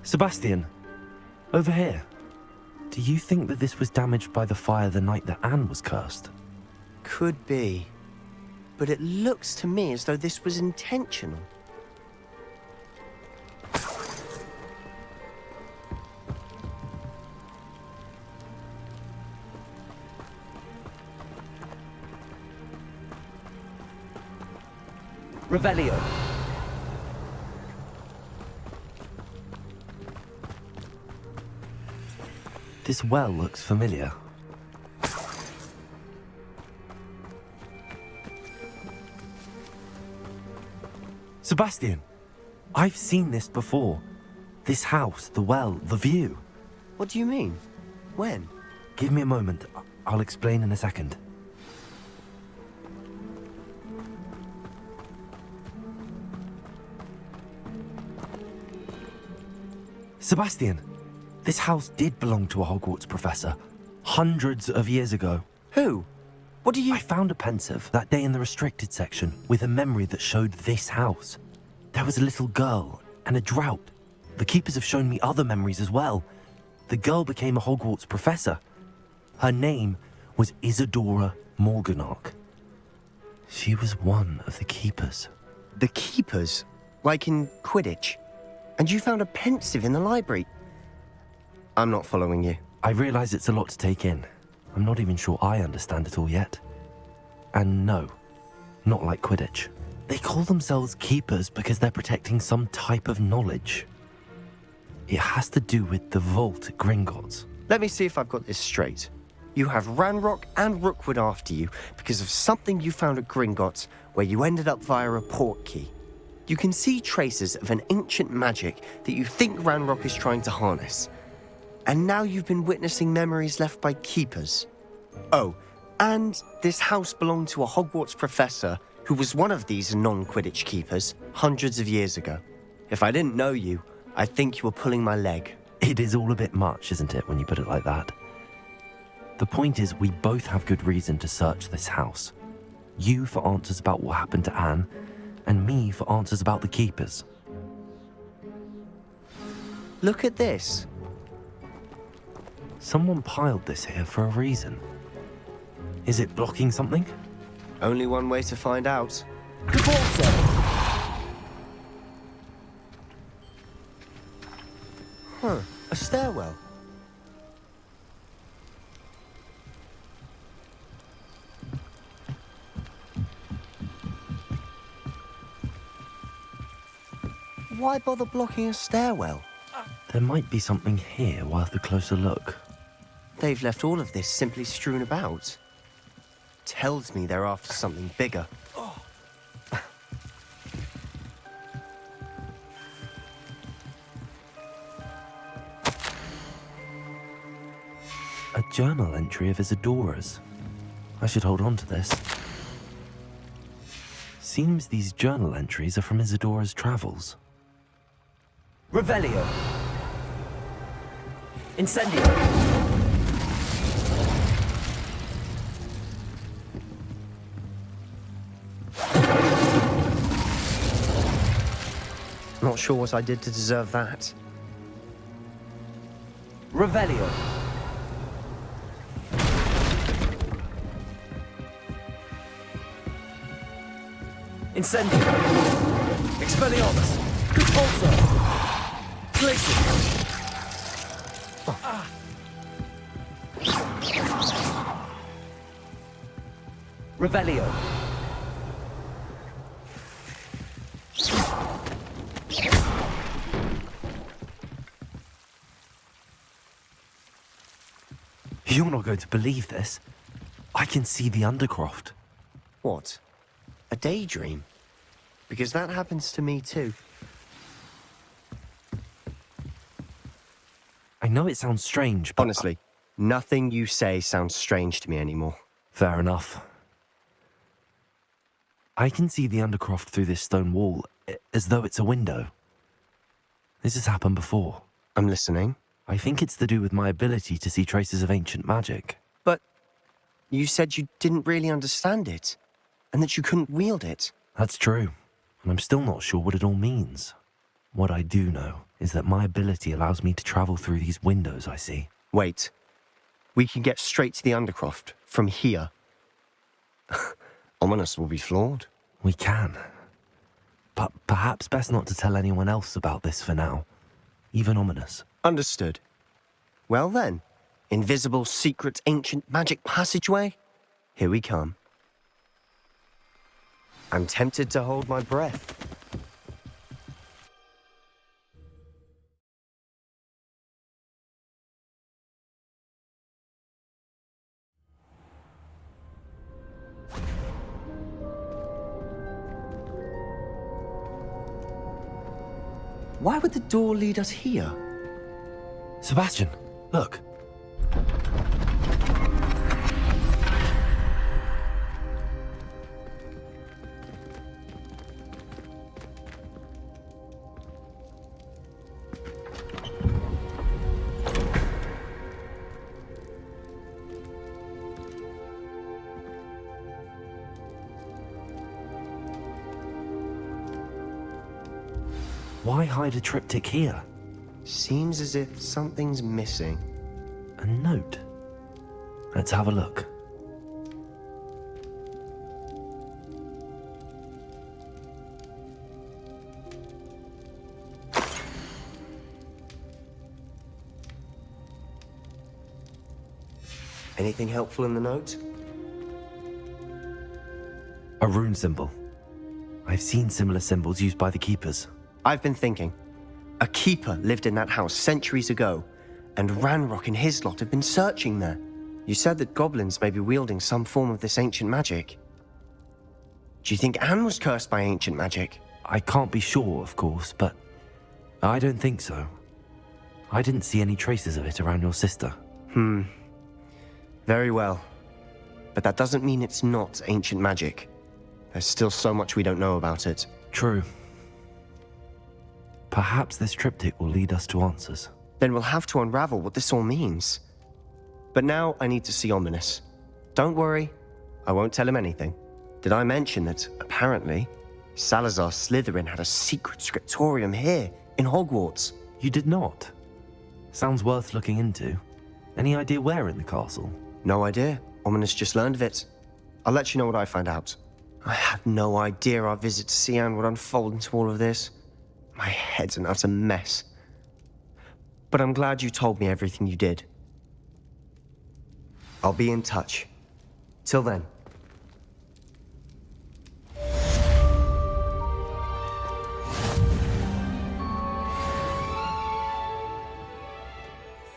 Sebastian, over here. Do you think that this was damaged by the fire the night that Anne was cursed? Could be. But it looks to me as though this was intentional. Revelio. This well looks familiar. Sebastian, I've seen this before. This house, the well, the view. What do you mean? When? Give me a moment. I'll explain in a second. Sebastian, this house did belong to a Hogwarts professor, hundreds of years ago. Who? What do you... I found a pensive that day in the restricted section with a memory that showed this house. There was a little girl and a drought. The keepers have shown me other memories as well. The girl became a Hogwarts professor. Her name was Isadora Morganach. She was one of the keepers. The keepers? Like in Quidditch? And you found a pensive in the library? I'm not following you. I realize it's a lot to take in. I'm not even sure I understand it all yet. And no, not like Quidditch. They call themselves keepers because they're protecting some type of knowledge. It has to do with the vault at Gringotts. Let me see if I've got this straight. You have Ranrock and Rookwood after you because of something you found at Gringotts where you ended up via a portkey. You can see traces of an ancient magic that you think Ranrock is trying to harness. And now you've been witnessing memories left by keepers. Oh, and this house belonged to a Hogwarts professor who was one of these non-Quidditch keepers hundreds of years ago. If I didn't know you, I'd think you were pulling my leg. It is all a bit much, isn't it, when you put it like that? The point is, we both have good reason to search this house. You for answers about what happened to Anne, and me for answers about the keepers. Look at this. Someone piled this here for a reason. Is it blocking something? Only one way to find out. Huh, a stairwell. Why bother blocking a stairwell? There might be something here worth a closer look. They've left all of this simply strewn about. Tells me they're after something bigger. A journal entry of Isadora's. I should hold on to this. Seems these journal entries are from Isadora's travels. Revelio. Incendio. Not sure what I did to deserve that. Revelio. Incendio. Expelliarmus. Repulsor. Glacier. Revelio. You're not going to believe this. I can see the Undercroft. What? A daydream? Because that happens to me too. I know it sounds strange, but... Honestly, nothing you say sounds strange to me anymore. Fair enough. I can see the Undercroft through this stone wall, as though it's a window. This has happened before. I'm listening. I think it's to do with my ability to see traces of ancient magic. But you said you didn't really understand it, and that you couldn't wield it. That's true, and I'm still not sure what it all means. What I do know is that my ability allows me to travel through these windows I see. Wait. We can get straight to the Undercroft from here. Ominous will be floored. We can. But perhaps best not to tell anyone else about this for now. Even Ominous. Understood. Well then, invisible, secret, ancient magic passageway? Here we come. I'm tempted to hold my breath. Why would the door lead us here? Sebastian, look. Why hide a triptych here? Seems as if something's missing. A note. Let's have a look. Anything helpful in the note? A rune symbol. I've seen similar symbols used by the keepers. I've been thinking. A keeper lived in that house centuries ago, and Ranrock and his lot have been searching there. You said that goblins may be wielding some form of this ancient magic. Do you think Anne was cursed by ancient magic? I can't be sure, of course, but I don't think so. I didn't see any traces of it around your sister. Very well. But that doesn't mean it's not ancient magic. There's still so much we don't know about it. True. Perhaps this triptych will lead us to answers. Then we'll have to unravel what this all means. But now I need to see Ominous. Don't worry, I won't tell him anything. Did I mention that, apparently, Salazar Slytherin had a secret scriptorium here, in Hogwarts? You did not? Sounds worth looking into. Any idea where in the castle? No idea. Ominous just learned of it. I'll let you know what I find out. I had no idea our visit to Cian would unfold into all of this. My head's an utter mess. But I'm glad you told me everything you did. I'll be in touch. Till then.